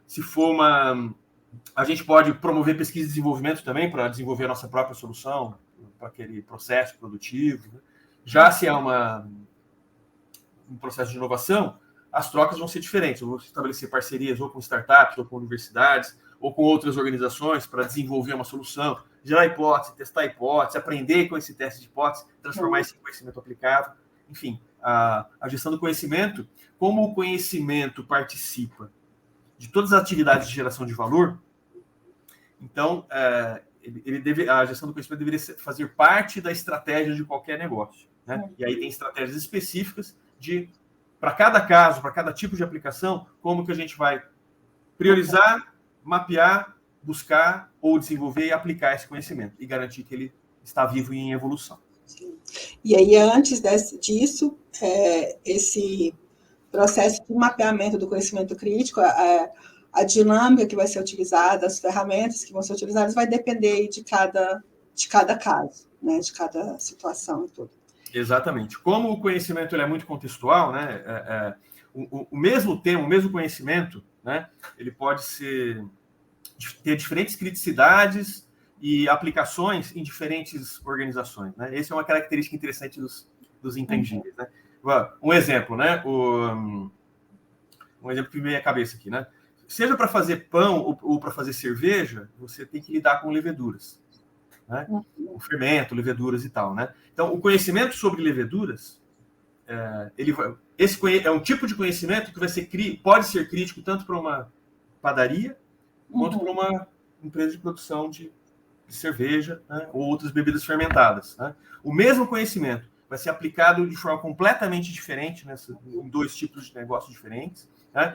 Se for a gente pode promover pesquisa e desenvolvimento também para desenvolver a nossa própria solução para aquele processo produtivo, né? Já se é um processo de inovação, as trocas vão ser diferentes. Eu vou estabelecer parcerias ou com startups, ou com universidades, ou com outras organizações para desenvolver uma solução, gerar hipótese, testar hipótese, aprender com esse teste de hipótese, transformar esse conhecimento aplicável. Enfim, a gestão do conhecimento, como o conhecimento participa de todas as atividades de geração de valor, então, a gestão do conhecimento deveria fazer parte da estratégia de qualquer negócio, né? E aí tem estratégias específicas para cada caso, para cada tipo de aplicação, como que a gente vai priorizar, mapear, buscar ou desenvolver e aplicar esse conhecimento e garantir que ele está vivo e em evolução. Sim. E aí, antes disso, esse processo de mapeamento do conhecimento crítico, a dinâmica que vai ser utilizada, as ferramentas que vão ser utilizadas, vai depender de cada caso, né? De cada situação e tudo. Exatamente. Como o conhecimento ele é muito contextual, né? O mesmo tema, o mesmo conhecimento, né? Ele pode ter diferentes criticidades e aplicações em diferentes organizações, né? Essa é uma característica interessante dos intangíveis, né? Um exemplo, né? Um exemplo que me vem à cabeça aqui, né? Seja para fazer pão ou para fazer cerveja, você tem que lidar com leveduras, né? O fermento, leveduras e tal, né? Então, o conhecimento sobre leveduras, esse é um tipo de conhecimento que pode ser crítico tanto para uma padaria quanto para uma empresa de produção de cerveja, né? Ou outras bebidas fermentadas, né? O mesmo conhecimento vai ser aplicado de forma completamente diferente em dois tipos de negócios diferentes, né?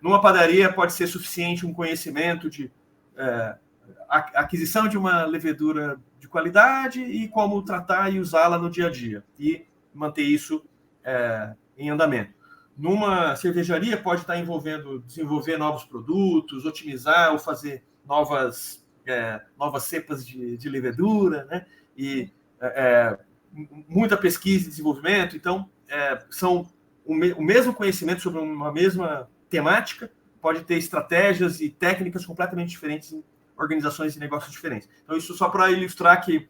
Numa padaria pode ser suficiente um conhecimento de aquisição de uma levedura de qualidade e como tratar e usá-la no dia a dia e manter isso em andamento. Numa cervejaria pode estar envolvendo desenvolver novos produtos, otimizar ou fazer novas cepas de levedura, né? E muita pesquisa e desenvolvimento. Então, são o mesmo conhecimento sobre uma mesma temática pode ter estratégias e técnicas completamente diferentes em organizações e negócios diferentes. Então, isso só para ilustrar que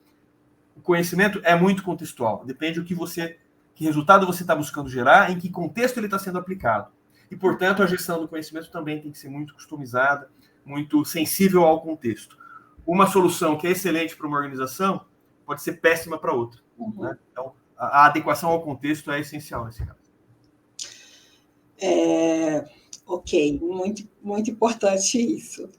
o conhecimento é muito contextual. Depende do que resultado você está buscando gerar, em que contexto ele está sendo aplicado. E, portanto, a gestão do conhecimento também tem que ser muito customizada, muito sensível ao contexto. Uma solução que é excelente para uma organização pode ser péssima para outra. Né? Então, a adequação ao contexto é essencial nesse caso. Ok, muito, muito importante isso.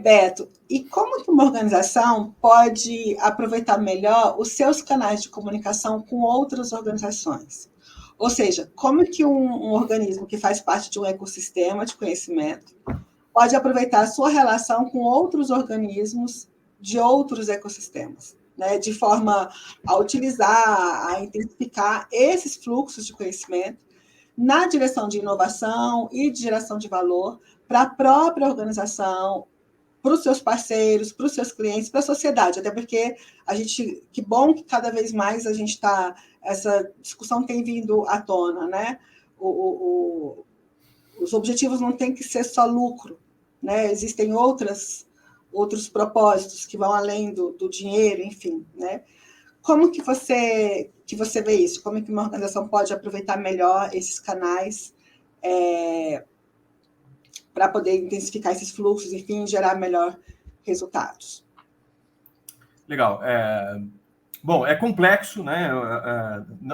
Beto, e como que uma organização pode aproveitar melhor os seus canais de comunicação com outras organizações? Ou seja, como que um organismo que faz parte de um ecossistema de conhecimento pode aproveitar a sua relação com outros organismos de outros ecossistemas, né, de forma a utilizar, a intensificar esses fluxos de conhecimento na direção de inovação e de geração de valor para a própria organização, para os seus parceiros, para os seus clientes, para a sociedade, até porque que bom que cada vez mais essa discussão tem vindo à tona, né? Os objetivos não têm que ser só lucro, né? Existem outros propósitos que vão além do dinheiro, enfim, né? Como que você vê isso? Como que uma organização pode aproveitar melhor esses canais para poder intensificar esses fluxos, enfim, gerar melhor resultados? Legal. Bom, é complexo, né?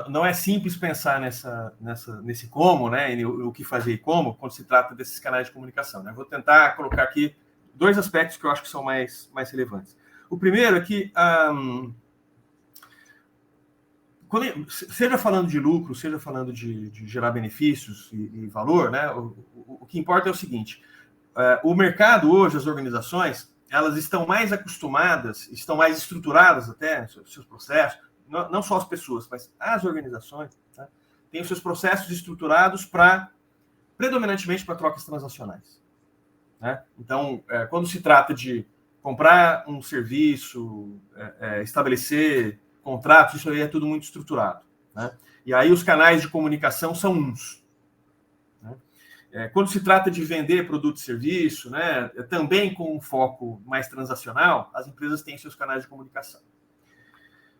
Não é simples pensar nesse como, né? O que fazer e como, quando se trata desses canais de comunicação, né? Vou tentar colocar aqui dois aspectos que eu acho que são mais relevantes. O primeiro é que, seja falando de lucro, seja falando de gerar benefícios e valor, né? O que importa é o seguinte: o mercado hoje, as organizações, elas estão mais acostumadas, estão mais estruturadas até, seus processos, não só as pessoas, mas as organizações, né, têm os seus processos estruturados predominantemente para trocas transacionais. Né? Então, quando se trata de comprar um serviço, estabelecer contratos, isso aí é tudo muito estruturado. Né? E aí os canais de comunicação são uns. Né? Quando se trata de vender produto e serviço, né, também com um foco mais transacional, as empresas têm seus canais de comunicação.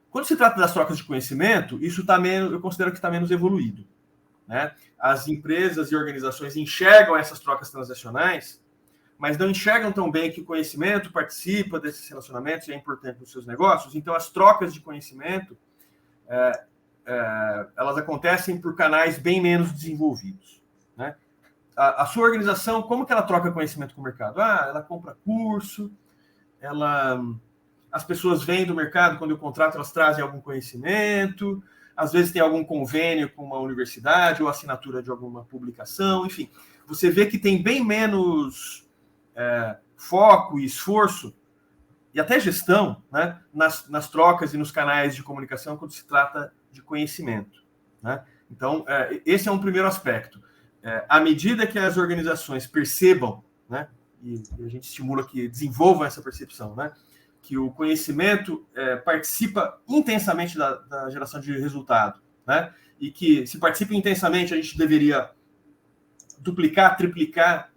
Quando se trata das trocas de conhecimento, isso eu considero que está menos evoluído. Né? As empresas e organizações enxergam essas trocas transacionais, mas não enxergam tão bem que o conhecimento participa desses relacionamentos e é importante nos seus negócios. Então, as trocas de conhecimento, elas acontecem por canais bem menos desenvolvidos. Né? A sua organização, como que ela troca conhecimento com o mercado? Ela compra curso, as pessoas vêm do mercado, quando eu contrato, elas trazem algum conhecimento, às vezes tem algum convênio com uma universidade ou assinatura de alguma publicação, enfim. Você vê que tem bem menos foco e esforço, e até gestão, né, nas trocas e nos canais de comunicação quando se trata de conhecimento. Né? Então, esse é um primeiro aspecto. À medida que as organizações percebam, né, e a gente estimula que desenvolvam essa percepção, né, que o conhecimento participa intensamente da geração de resultado, né, e que se participa intensamente, a gente deveria duplicar, triplicar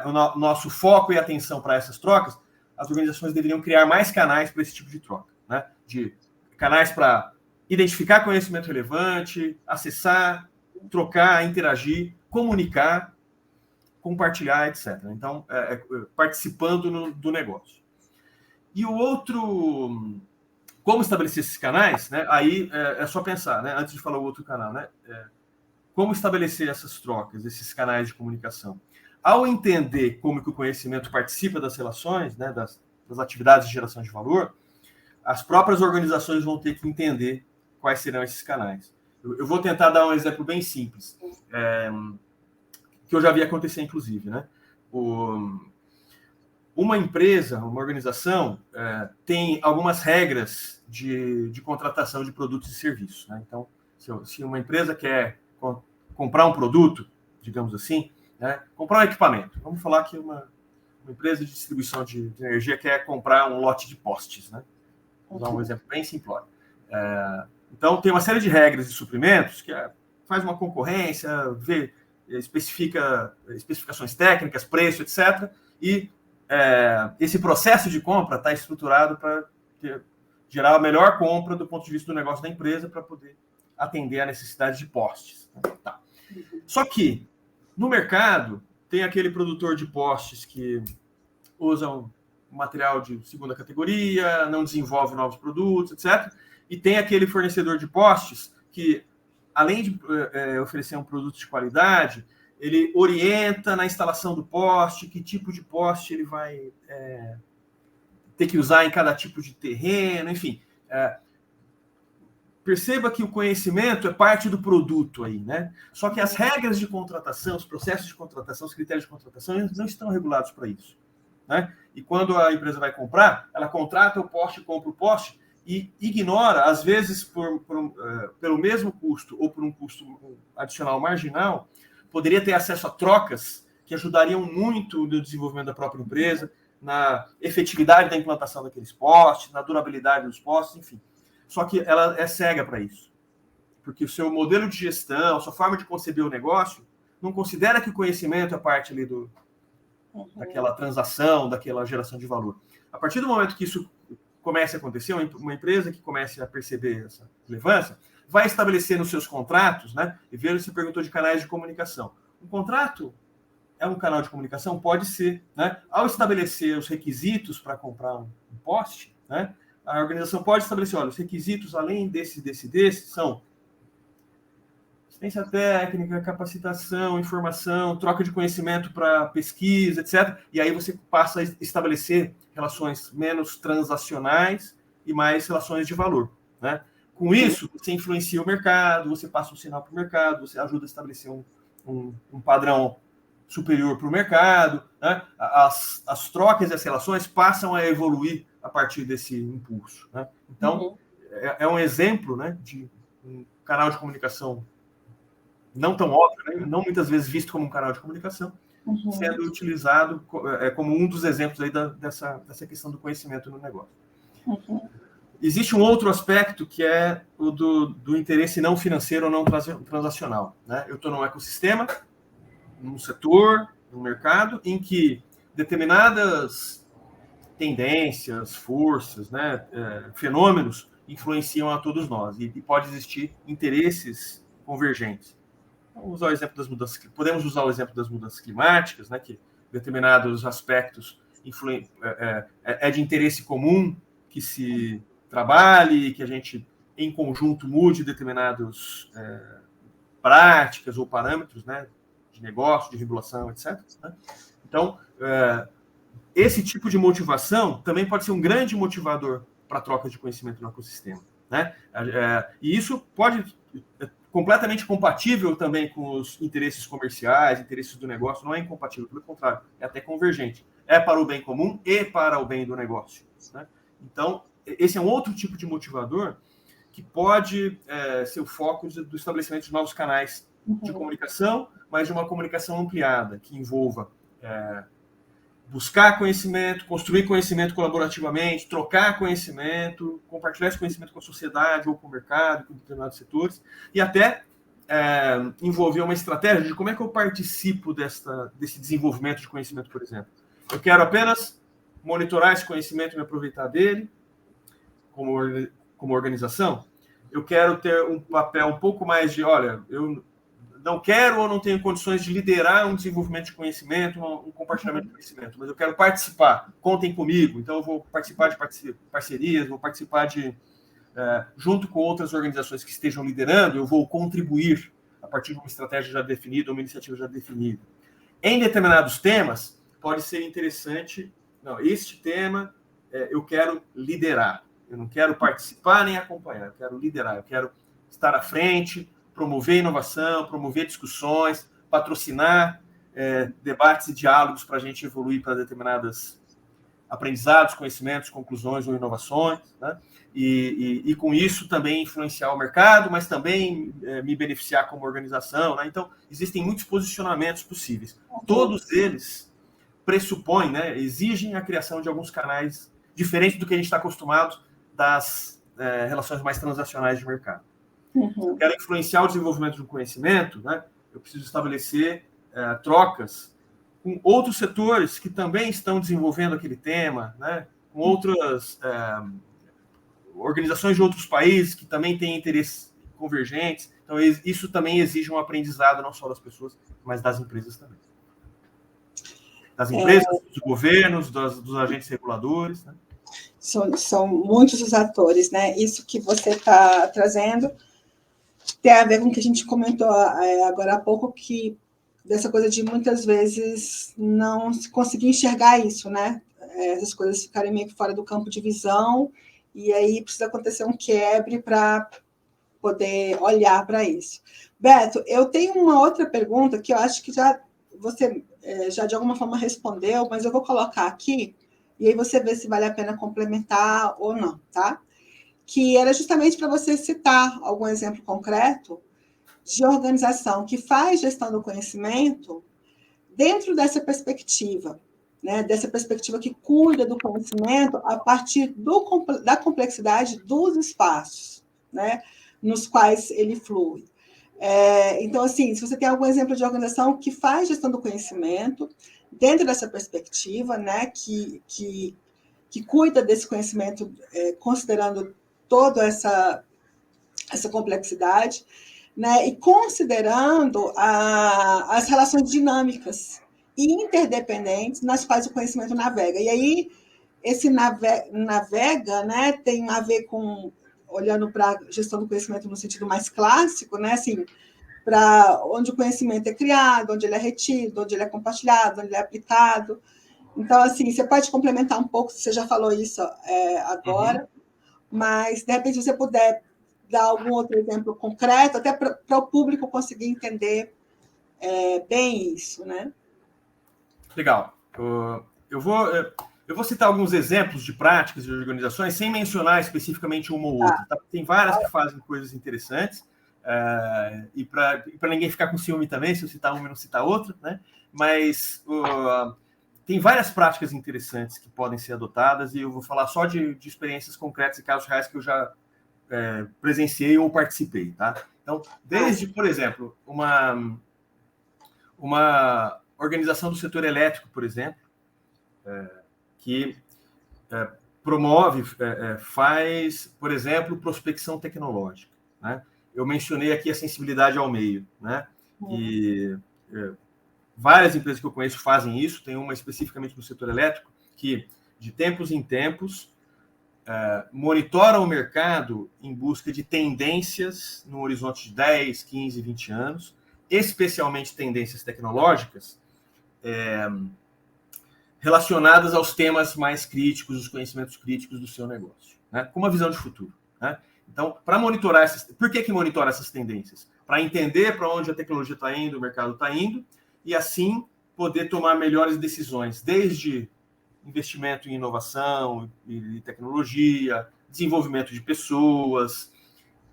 o nosso foco e atenção para essas trocas. As organizações deveriam criar mais canais para esse tipo de troca, né, de canais para identificar conhecimento relevante, acessar, trocar, interagir, comunicar, compartilhar, etc. Então, participando do negócio. E o outro, como estabelecer esses canais, né? Aí é só pensar, né? Antes de falar o outro canal, né? Como estabelecer essas trocas, esses canais de comunicação. Ao entender como que o conhecimento participa das relações, né? Das atividades de geração de valor, as próprias organizações vão ter que entender quais serão esses canais. Eu vou tentar dar um exemplo bem simples, que eu já vi acontecer, inclusive, né? Uma empresa, uma organização, tem algumas regras de contratação de produtos e serviços. Né? Então, se uma empresa quer comprar um produto, digamos assim, né? Comprar um equipamento. Vamos falar que uma empresa de distribuição de energia quer comprar um lote de postes. Né? Vou dar um exemplo bem simplório. Então, tem uma série de regras de suprimentos que faz uma concorrência, especifica especificações técnicas, preço, etc., e esse processo de compra está estruturado para gerar a melhor compra do ponto de vista do negócio da empresa para poder atender a necessidade de postes. Tá. Só que, no mercado, tem aquele produtor de postes que usa um material de segunda categoria, não desenvolve novos produtos, etc. E tem aquele fornecedor de postes que, além de oferecer um produto de qualidade, ele orienta na instalação do poste, que tipo de poste ele vai ter que usar em cada tipo de terreno, enfim. Perceba que o conhecimento é parte do produto aí, né? Só que as regras de contratação, os processos de contratação, os critérios de contratação, eles não estão regulados para isso. Né? E quando a empresa vai comprar, ela contrata o poste, compra o poste e ignora, às vezes, pelo mesmo custo ou por um custo adicional marginal, poderia ter acesso a trocas que ajudariam muito no desenvolvimento da própria empresa, na efetividade da implantação daqueles postes, na durabilidade dos postes, enfim. Só que ela é cega para isso. Porque o seu modelo de gestão, a sua forma de conceber o negócio, não considera que o conhecimento é parte ali daquela transação, daquela geração de valor. A partir do momento que isso comece a acontecer, uma empresa que comece a perceber essa relevância, vai estabelecer nos seus contratos, né? E ver, você perguntou de canais de comunicação. Um contrato é um canal de comunicação? Pode ser, né? Ao estabelecer os requisitos para comprar um poste, né? A organização pode estabelecer, olha, os requisitos, além desse, são assistência técnica, capacitação, informação, troca de conhecimento para pesquisa, etc. E aí você passa a estabelecer relações menos transacionais e mais relações de valor, né? Com isso, você influencia o mercado, você passa um sinal para o mercado, você ajuda a estabelecer um padrão superior para o mercado, né? As trocas e as relações passam a evoluir a partir desse impulso, né? Então, é um exemplo, né, de um canal de comunicação não tão óbvio, né, não muitas vezes visto como um canal de comunicação, sendo utilizado como um dos exemplos aí dessa questão do conhecimento no negócio. Existe um outro aspecto que é o do interesse não financeiro ou não transacional, né? Eu estou num ecossistema, num setor, num mercado, em que determinadas tendências, forças, né, fenômenos influenciam a todos nós, e pode existir interesses convergentes. Vamos usar o exemplo das mudanças, podemos usar o exemplo das mudanças climáticas, né, que determinados aspectos é de interesse comum que se trabalhe, que a gente, em conjunto, mude determinadas práticas ou parâmetros, né, de negócio, de regulação, etc. Né? Então, esse tipo de motivação também pode ser um grande motivador para a troca de conhecimento no ecossistema, né? E isso pode completamente compatível também com os interesses comerciais, interesses do negócio, não é incompatível, pelo contrário, é até convergente. É para o bem comum e para o bem do negócio, né? Então, esse é um outro tipo de motivador que pode ser o foco do estabelecimento de novos canais de comunicação, mas de uma comunicação ampliada, que envolva buscar conhecimento, construir conhecimento colaborativamente, trocar conhecimento, compartilhar esse conhecimento com a sociedade ou com o mercado, com determinados setores, e até envolver uma estratégia de como é que eu participo desse desenvolvimento de conhecimento, por exemplo. Eu quero apenas monitorar esse conhecimento e me aproveitar dele como organização. Eu quero ter um papel um pouco mais de, olha, eu não quero ou não tenho condições de liderar um desenvolvimento de conhecimento, um compartilhamento de conhecimento, mas eu quero participar, contem comigo, então eu vou participar de parcerias, vou participar junto com outras organizações que estejam liderando, eu vou contribuir a partir de uma estratégia já definida, uma iniciativa já definida. Em determinados temas, pode ser interessante, este tema eu quero liderar, eu não quero participar nem acompanhar, eu quero liderar, eu quero estar à frente, promover inovação, promover discussões, patrocinar debates e diálogos para a gente evoluir para determinados aprendizados, conhecimentos, conclusões ou inovações, né? E com isso também influenciar o mercado, mas também me beneficiar como organização, né? Então, existem muitos posicionamentos possíveis. Todos eles pressupõem, né, exigem a criação de alguns canais diferentes do que a gente está acostumado das relações mais transacionais de mercado. Eu quero influenciar o desenvolvimento de um conhecimento, né? Eu preciso estabelecer trocas com outros setores que também estão desenvolvendo aquele tema, né? Com outras organizações de outros países que também têm interesses convergentes. Então, isso também exige um aprendizado não só das pessoas, mas das empresas também. Das empresas, dos governos, dos agentes reguladores, né? São muitos os atores, né? Isso que você está trazendo tem a ver com o que a gente comentou agora há pouco, que dessa coisa de muitas vezes não se conseguir enxergar isso, né? Essas coisas ficarem meio que fora do campo de visão, e aí precisa acontecer um quebre para poder olhar para isso. Beto, eu tenho uma outra pergunta que eu acho que você já de alguma forma respondeu, mas eu vou colocar aqui, e aí você vê se vale a pena complementar ou não, tá? Que era justamente para você citar algum exemplo concreto de organização que faz gestão do conhecimento dentro dessa perspectiva, né? Dessa perspectiva que cuida do conhecimento a partir da complexidade dos espaços, né? Nos quais ele flui. Então, assim, se você tem algum exemplo de organização que faz gestão do conhecimento dentro dessa perspectiva, né? Que cuida desse conhecimento considerando toda essa complexidade, né? E considerando as relações dinâmicas e interdependentes nas quais o conhecimento navega. E aí, esse navega, né, tem a ver com, olhando para a gestão do conhecimento no sentido mais clássico, né, assim, para onde o conhecimento é criado, onde ele é retido, onde ele é compartilhado, onde ele é aplicado. Então, assim, você pode complementar um pouco, você já falou isso agora, mas, de repente, se você puder dar algum outro exemplo concreto, até para o público conseguir entender bem isso, né? Legal. Eu vou citar alguns exemplos de práticas de organizações, sem mencionar especificamente uma ou outra. Tá? Tem várias que fazem coisas interessantes, e para ninguém ficar com ciúme também, se eu citar uma e não citar outra, né? Mas tem várias práticas interessantes que podem ser adotadas, e eu vou falar só de experiências concretas e casos reais que eu já presenciei ou participei. Tá? Então, desde, por exemplo, uma organização do setor elétrico, por exemplo, que promove, faz, por exemplo, prospecção tecnológica. Né? Eu mencionei aqui a sensibilidade ao meio, né? E várias empresas que eu conheço fazem isso, tem uma especificamente no setor elétrico, que de tempos em tempos monitora o mercado em busca de tendências no horizonte de 10, 15, 20 anos, especialmente tendências tecnológicas, relacionadas aos temas mais críticos, os conhecimentos críticos do seu negócio, né? Com uma visão de futuro. Né? Então, para monitorar por que monitora essas tendências? Para entender para onde a tecnologia está indo, o mercado está indo, e assim poder tomar melhores decisões, desde investimento em inovação e tecnologia, desenvolvimento de pessoas,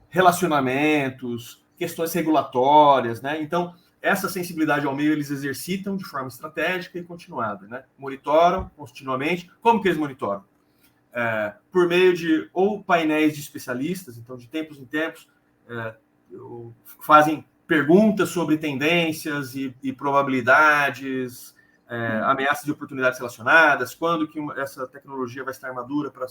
relacionamentos, questões regulatórias, né? Então, essa sensibilidade ao meio eles exercitam de forma estratégica e continuada, né? Monitoram continuamente. Como que eles monitoram? Por meio de ou painéis de especialistas, então de tempos em tempos fazem perguntas sobre tendências e probabilidades, ameaças de oportunidades relacionadas, quando que essa tecnologia vai estar madura para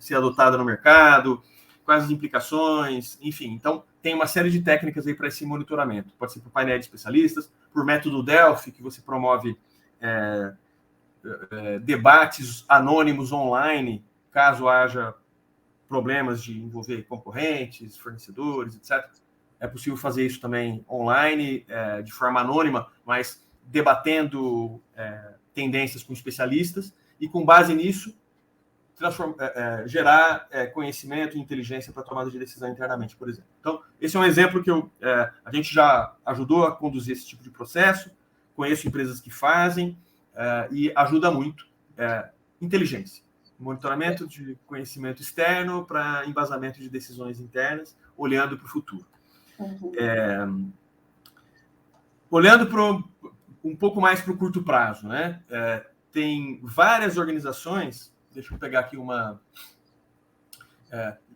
ser adotada no mercado, quais as implicações, enfim. Então, tem uma série de técnicas aí para esse monitoramento. Pode ser por painel de especialistas, por método Delphi, que você promove debates anônimos online, caso haja problemas de envolver concorrentes, fornecedores, etc. É possível fazer isso também online, de forma anônima, mas debatendo tendências com especialistas, e com base nisso, gerar conhecimento e inteligência para tomada de decisão internamente, por exemplo. Então, esse é um exemplo que a gente já ajudou a conduzir esse tipo de processo, conheço empresas que fazem, e ajuda muito. Inteligência, monitoramento de conhecimento externo para embasamento de decisões internas, olhando para o futuro. Olhando um pouco mais para o curto prazo, né? Tem várias organizações, deixa eu pegar aqui uma...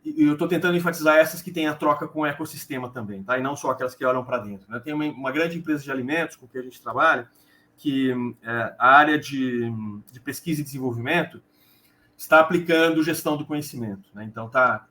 eu estou tentando enfatizar essas que têm a troca com o ecossistema também, tá? E não só aquelas que olham para dentro. Né? Tem uma grande empresa de alimentos com que a gente trabalha, que a área de pesquisa e desenvolvimento está aplicando gestão do conhecimento. Né? Então, está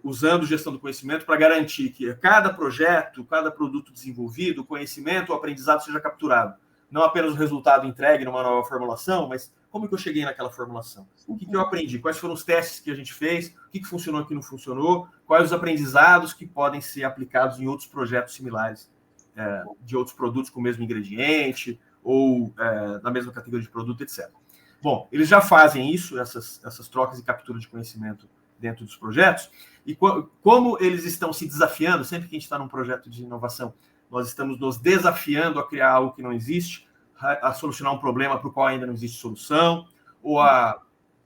usando gestão do conhecimento para garantir que cada projeto, cada produto desenvolvido, o conhecimento, o aprendizado seja capturado. Não apenas o resultado entregue numa nova formulação, mas como que eu cheguei naquela formulação? O que eu aprendi? Quais foram os testes que a gente fez? O que funcionou, o que não funcionou? Quais os aprendizados que podem ser aplicados em outros projetos similares, de outros produtos com o mesmo ingrediente ou na mesma categoria de produto, etc. Bom, eles já fazem isso, essas trocas e captura de conhecimento dentro dos projetos, e como eles estão se desafiando, sempre que a gente está num projeto de inovação, nós estamos nos desafiando a criar algo que não existe, a solucionar um problema para o qual ainda não existe solução, ou a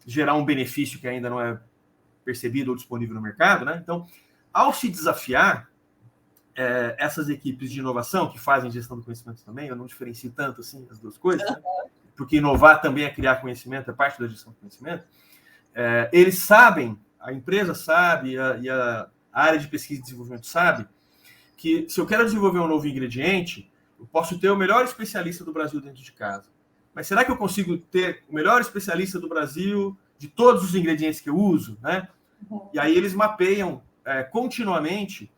gerar um benefício que ainda não é percebido ou disponível no mercado, né? Então, ao se desafiar, essas equipes de inovação, que fazem gestão do conhecimento também, eu não diferencio tanto assim as duas coisas, né? Porque inovar também é criar conhecimento, é parte da gestão do conhecimento, eles sabem, a empresa sabe, e a área de pesquisa e desenvolvimento sabe, que se eu quero desenvolver um novo ingrediente, eu posso ter o melhor especialista do Brasil dentro de casa. Mas será que eu consigo ter o melhor especialista do Brasil de todos os ingredientes que eu uso? Né? E aí eles mapeiam continuamente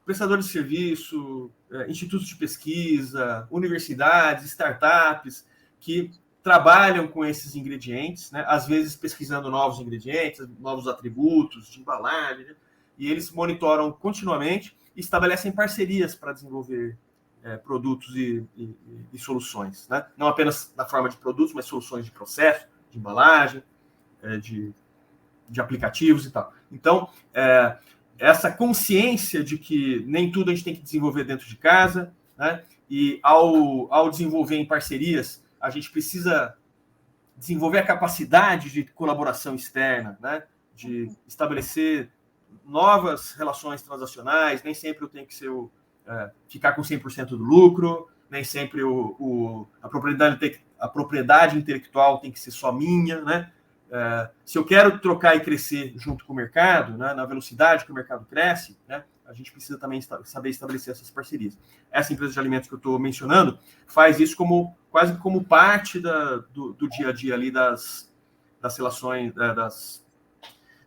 prestadores de serviço, institutos de pesquisa, universidades, startups, que trabalham com esses ingredientes, né? Às vezes pesquisando novos ingredientes, novos atributos de embalagem, né? E eles monitoram continuamente e estabelecem parcerias para desenvolver produtos e soluções, né? Não apenas na forma de produtos, mas soluções de processo, de embalagem, de aplicativos e tal. Então, essa consciência de que nem tudo a gente tem que desenvolver dentro de casa, né? E ao desenvolver em parcerias, a gente precisa desenvolver a capacidade de colaboração externa, né? De estabelecer novas relações transacionais. Nem sempre eu tenho que ser ficar com 100% do lucro, nem sempre a propriedade intelectual tem que ser só minha, né? Se eu quero trocar e crescer junto com o mercado, né, na velocidade que o mercado cresce, né, a gente precisa também saber estabelecer essas parcerias. Essa empresa de alimentos que eu estou mencionando faz isso quase como parte do dia a dia ali das relações,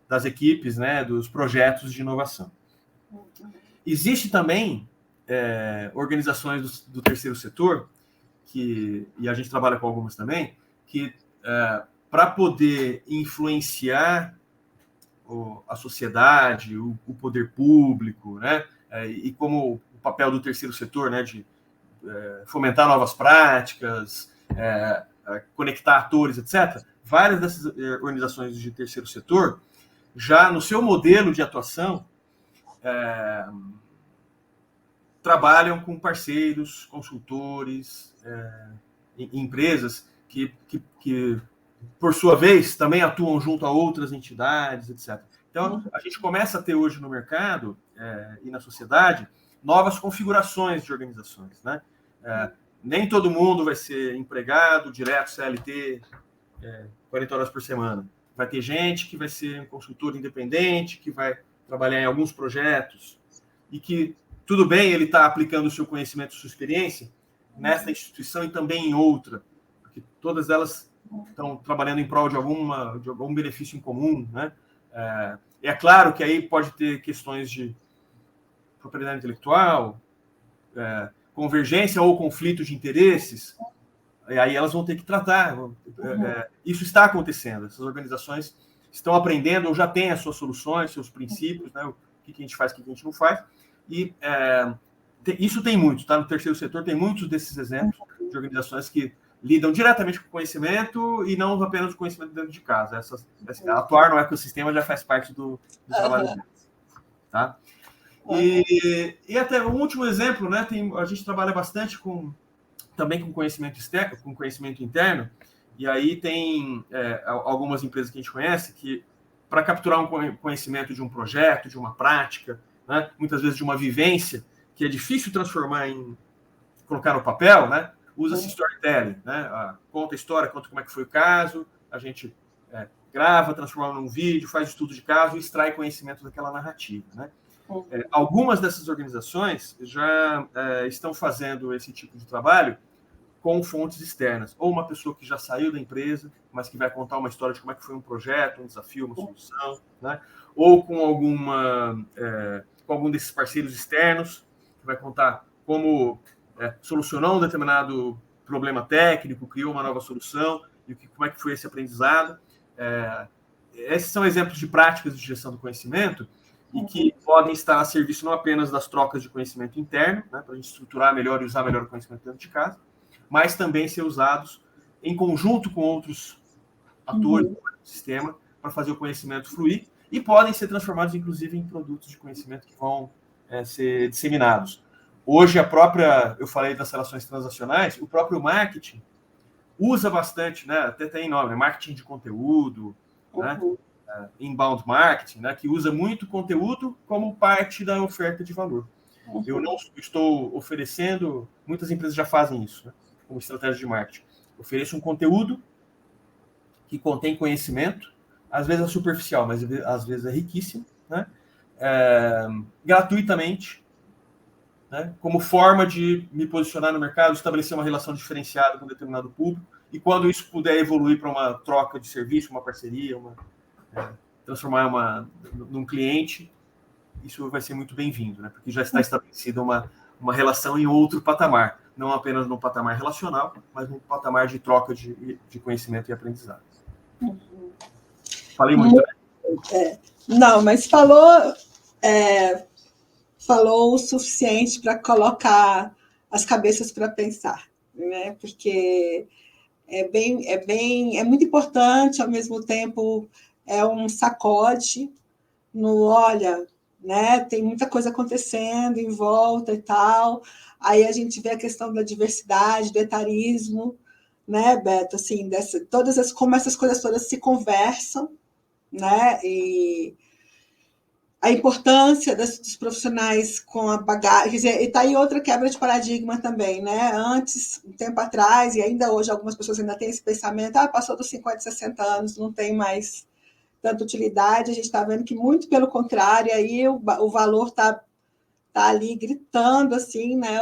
das equipes, né, dos projetos de inovação. Existe também organizações do terceiro setor, e a gente trabalha com algumas também, que para poder influenciar a sociedade, o poder público, né? E como o papel do terceiro setor, né? De fomentar novas práticas, conectar atores, etc. Várias dessas organizações de terceiro setor, já no seu modelo de atuação, trabalham com parceiros, consultores, empresas que por sua vez, também atuam junto a outras entidades, etc. Então, a gente começa a ter hoje no mercado e na sociedade novas configurações de organizações, né? Nem todo mundo vai ser empregado direto, CLT, 40 horas por semana. Vai ter gente que vai ser um consultor independente, que vai trabalhar em alguns projetos e que, tudo bem, ele está aplicando o seu conhecimento, sua experiência nesta instituição e também em outra, porque todas elas estão trabalhando em prol de algum benefício em comum, né? É claro que aí pode ter questões de propriedade intelectual, convergência ou conflito de interesses, e aí elas vão ter que tratar. Isso está acontecendo, essas organizações estão aprendendo ou já têm as suas soluções, seus princípios, né? O que a gente faz, o que a gente não faz, e isso tem muito, tá? No terceiro setor tem muitos desses exemplos de organizações que lidam diretamente com o conhecimento e não apenas com o conhecimento dentro de casa. Atuar no ecossistema já faz parte do trabalho deles. Tá? E até um último exemplo, né? A gente trabalha bastante também com conhecimento externo, com conhecimento interno, e aí tem algumas empresas que a gente conhece que, para capturar um conhecimento de um projeto, de uma prática, né? Muitas vezes de uma vivência, que é difícil colocar no papel, né? Usa-se storytelling, né? Conta a história, conta como é que foi o caso, a gente grava, transforma num vídeo, faz estudo de caso e extrai conhecimento daquela narrativa, né? Algumas dessas organizações já estão fazendo esse tipo de trabalho com fontes externas, ou uma pessoa que já saiu da empresa, mas que vai contar uma história de como é que foi um projeto, um desafio, uma solução, né? Ou com algum desses parceiros externos, que vai contar como solucionou um determinado problema técnico, criou uma nova solução, e como é que foi esse aprendizado. Esses são exemplos de práticas de gestão do conhecimento e que podem estar a serviço não apenas das trocas de conhecimento interno, né, para a gente estruturar melhor e usar melhor o conhecimento dentro de casa, mas também ser usados em conjunto com outros atores do sistema para fazer o conhecimento fluir e podem ser transformados, inclusive, em produtos de conhecimento que vão ser disseminados. Hoje, eu falei das relações transacionais, o próprio marketing usa bastante, né? Até tem nome, né? Marketing de conteúdo, né? Inbound marketing, né? Que usa muito conteúdo como parte da oferta de valor. Eu não estou oferecendo, muitas empresas já fazem isso, né? Como estratégia de marketing. Ofereço um conteúdo que contém conhecimento, às vezes é superficial, mas às vezes é riquíssimo, né? Gratuitamente, né, como forma de me posicionar no mercado, estabelecer uma relação diferenciada com um determinado público, e quando isso puder evoluir para uma troca de serviço, uma parceria, transformar num cliente, isso vai ser muito bem-vindo, né, porque já está estabelecida uma relação em outro patamar, não apenas no patamar relacional, mas no patamar de troca de conhecimento e aprendizado. Falei muito, né? Não, mas falou o suficiente para colocar as cabeças para pensar, né? Porque é muito importante, ao mesmo tempo é um sacode no olha, né? Tem muita coisa acontecendo em volta e tal. Aí a gente vê a questão da diversidade, do etarismo, né, Beto? Assim, como essas coisas todas se conversam, né? E a importância dos profissionais com a bagagem, quer dizer, e está aí outra quebra de paradigma também, né? Antes, um tempo atrás, e ainda hoje, algumas pessoas ainda têm esse pensamento, passou dos 50, 60 anos, não tem mais tanta utilidade. A gente está vendo que, muito pelo contrário, aí o valor está ali gritando, assim, né?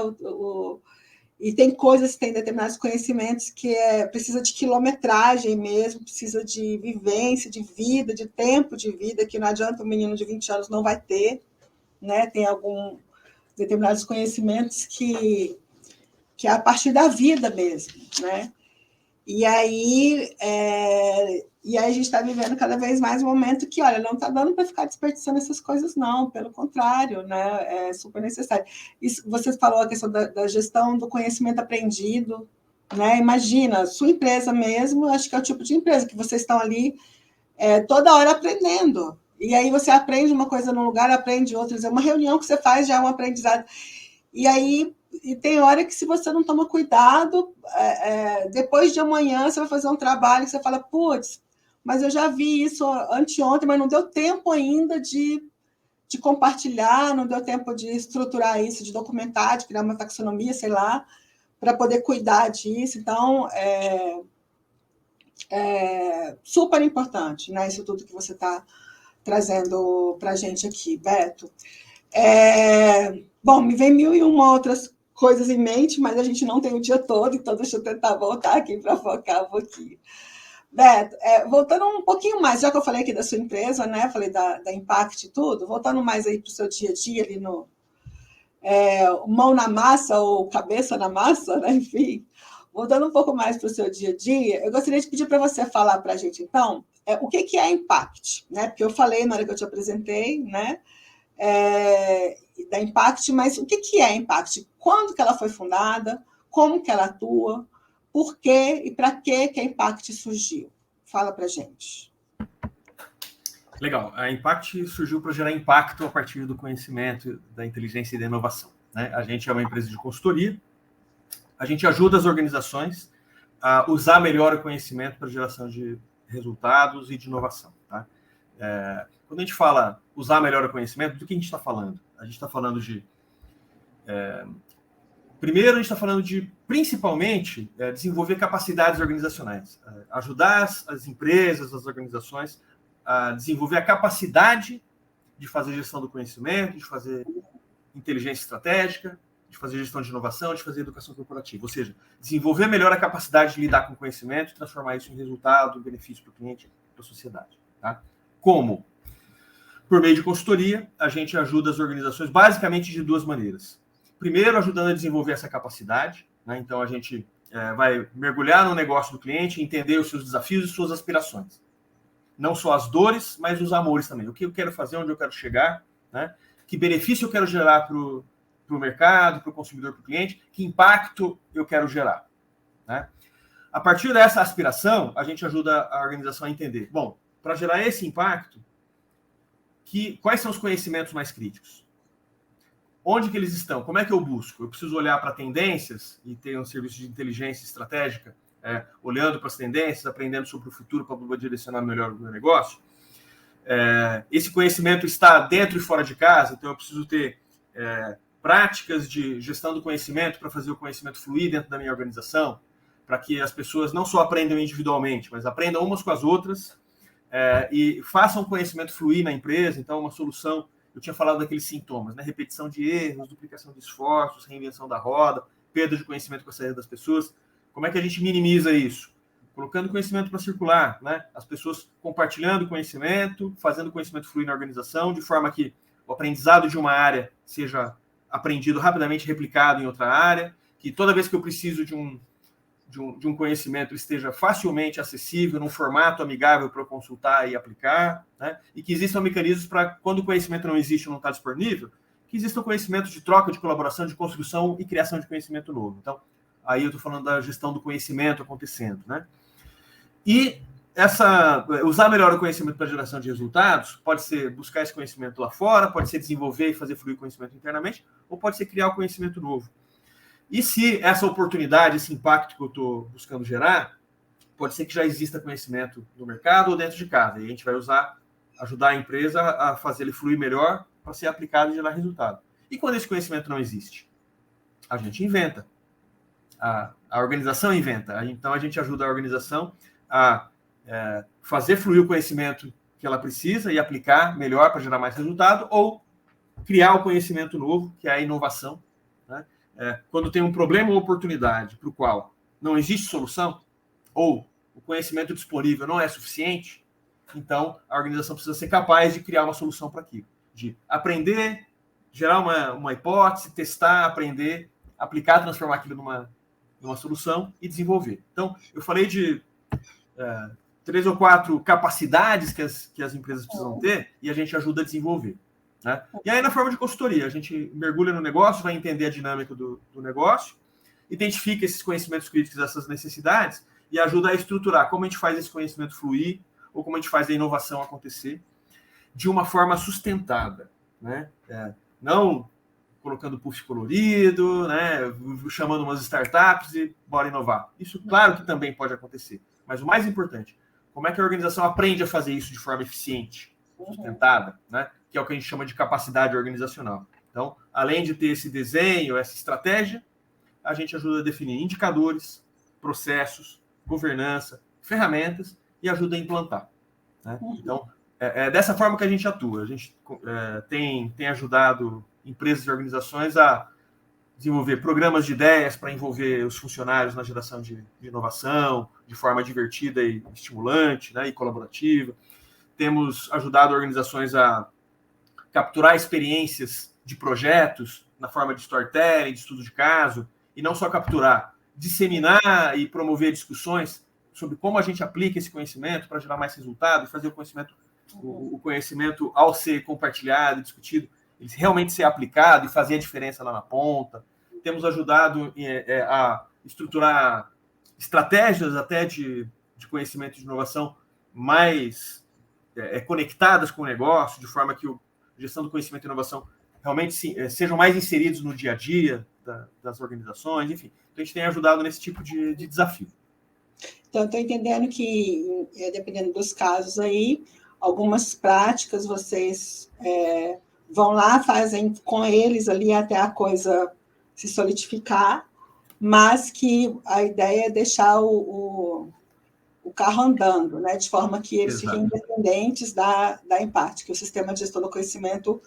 E tem coisas, tem determinados conhecimentos que precisa de quilometragem mesmo, precisa de vivência, de vida, de tempo de vida, que não adianta um menino de 20 anos não vai ter, né? Tem alguns determinados conhecimentos que é a partir da vida mesmo, né? E aí a gente está vivendo cada vez mais um momento que, olha, não está dando para ficar desperdiçando essas coisas, não, pelo contrário, né? É super necessário. Isso, você falou a questão da gestão do conhecimento aprendido, né? Imagina, sua empresa mesmo, acho que é o tipo de empresa que vocês estão ali toda hora aprendendo. E aí você aprende uma coisa num lugar, aprende outra. Uma reunião que você faz já é um aprendizado. E aí tem hora que, se você não toma cuidado, depois de amanhã você vai fazer um trabalho que você fala, putz, mas eu já vi isso anteontem, mas não deu tempo ainda de compartilhar, não deu tempo de estruturar isso, de documentar, de criar uma taxonomia, sei lá, para poder cuidar disso. Então, super importante, né? Isso tudo que você está trazendo para a gente aqui, Beto. Bom, me vem 1001 outras coisas em mente, mas a gente não tem o dia todo, então deixa eu tentar voltar aqui para focar um pouquinho. Beto, voltando um pouquinho mais, já que eu falei aqui da sua empresa, né? Falei da Impact e tudo, voltando mais aí para o seu dia a dia ali no mão na massa ou cabeça na massa, né? Enfim, voltando um pouco mais para o seu dia a dia, eu gostaria de pedir para você falar para a gente, então, o que é Impact, né? Porque eu falei na hora que eu te apresentei, né? Da Impact, mas o que é a Impact? Quando que ela foi fundada? Como que ela atua? Por quê e para que a Impact surgiu? Fala para a gente. Legal. A Impact surgiu para gerar impacto a partir do conhecimento, da inteligência e da inovação, né? A gente é uma empresa de consultoria, a gente ajuda as organizações a usar melhor o conhecimento para geração de resultados e de inovação, tá? Quando a gente fala usar melhor o conhecimento, do que a gente está falando? A gente está falando de... primeiro, a gente está falando de, principalmente, desenvolver capacidades organizacionais. Ajudar as empresas, as organizações a desenvolver a capacidade de fazer gestão do conhecimento, de fazer inteligência estratégica, de fazer gestão de inovação, de fazer educação corporativa. Ou seja, desenvolver melhor a capacidade de lidar com o conhecimento e transformar isso em resultado, em benefício para o cliente e para a sociedade. Tá? Como? Por meio de consultoria, a gente ajuda as organizações basicamente de duas maneiras. Primeiro, ajudando a desenvolver essa capacidade, né? Então, a gente vai mergulhar no negócio do cliente, entender os seus desafios e suas aspirações. Não só as dores, mas os amores também. O que eu quero fazer, onde eu quero chegar, né? Que benefício eu quero gerar para o mercado, para o consumidor, para o cliente, que impacto eu quero gerar, né? A partir dessa aspiração, a gente ajuda a organização a entender, bom, para gerar esse impacto, quais são os conhecimentos mais críticos? Onde que eles estão? Como é que eu busco? Eu preciso olhar para tendências e ter um serviço de inteligência estratégica, olhando para as tendências, aprendendo sobre o futuro para direcionar melhor o meu negócio. Esse conhecimento está dentro e fora de casa, então eu preciso ter práticas de gestão do conhecimento para fazer o conhecimento fluir dentro da minha organização, para que as pessoas não só aprendam individualmente, mas aprendam umas com as outras e façam o conhecimento fluir na empresa. Então, uma solução, eu tinha falado daqueles sintomas, né? Repetição de erros, duplicação de esforços, reinvenção da roda, perda de conhecimento com a saída das pessoas. Como é que a gente minimiza isso? Colocando conhecimento para circular, né? As pessoas compartilhando conhecimento, fazendo o conhecimento fluir na organização, de forma que o aprendizado de uma área seja aprendido rapidamente, replicado em outra área, que toda vez que eu preciso de um conhecimento esteja facilmente acessível, num formato amigável para eu consultar e aplicar, né? E que existam mecanismos para, quando o conhecimento não existe ou não está disponível, que existam conhecimentos de troca, de colaboração, de construção e criação de conhecimento novo. Então, aí eu estou falando da gestão do conhecimento acontecendo, né? E usar melhor o conhecimento para geração de resultados pode ser buscar esse conhecimento lá fora, pode ser desenvolver e fazer fluir o conhecimento internamente, ou pode ser criar o conhecimento novo. E se essa oportunidade, esse impacto que eu estou buscando gerar, pode ser que já exista conhecimento no mercado ou dentro de casa, e a gente vai ajudar a empresa a fazer ele fluir melhor para ser aplicado e gerar resultado. E quando esse conhecimento não existe? A gente inventa. A organização inventa. Então, a gente ajuda a organização a fazer fluir o conhecimento que ela precisa e aplicar melhor para gerar mais resultado, ou criar o conhecimento novo, que é a inovação. Né? Quando tem um problema ou oportunidade para o qual não existe solução, ou o conhecimento disponível não é suficiente, então a organização precisa ser capaz de criar uma solução para aquilo. De aprender, gerar uma hipótese, testar, aprender, aplicar, transformar aquilo numa solução e desenvolver. Então, eu falei de 3 ou 4 capacidades que as empresas precisam ter e a gente ajuda a desenvolver. Né? E aí, na forma de consultoria, a gente mergulha no negócio, vai entender a dinâmica do negócio, identifica esses conhecimentos críticos, essas necessidades, e ajuda a estruturar como a gente faz esse conhecimento fluir, ou como a gente faz a inovação acontecer de uma forma sustentada. Né? Não colocando puff colorido, né? Chamando umas startups e bora inovar. Isso, claro que também pode acontecer. Mas o mais importante, como é que a organização aprende a fazer isso de forma eficiente, sustentada, né? Que é o que a gente chama de capacidade organizacional. Então, além de ter esse desenho, essa estratégia, a gente ajuda a definir indicadores, processos, governança, ferramentas e ajuda a implantar. Né? Então, é dessa forma que a gente atua. A gente tem ajudado empresas e organizações a desenvolver programas de ideias para envolver os funcionários na geração de inovação, de forma divertida e estimulante, né, e colaborativa. Temos ajudado organizações a capturar experiências de projetos na forma de storytelling, de estudo de caso, e não só capturar, disseminar e promover discussões sobre como a gente aplica esse conhecimento para gerar mais resultado e fazer o conhecimento, ao ser compartilhado e discutido, ele realmente ser aplicado e fazer a diferença lá na ponta. Temos ajudado a estruturar estratégias até de conhecimento de inovação mais conectadas com o negócio, de forma que a gestão do conhecimento e inovação realmente sejam mais inseridos no dia a dia das organizações, enfim. Então, a gente tem ajudado nesse tipo de desafio. Então, estou entendendo que, dependendo dos casos aí, algumas práticas vocês vão lá, fazem com eles ali até a coisa se solidificar, mas que a ideia é deixar o carro andando, né? De forma que eles fiquem independentes da Empate, que o sistema de gestão do conhecimento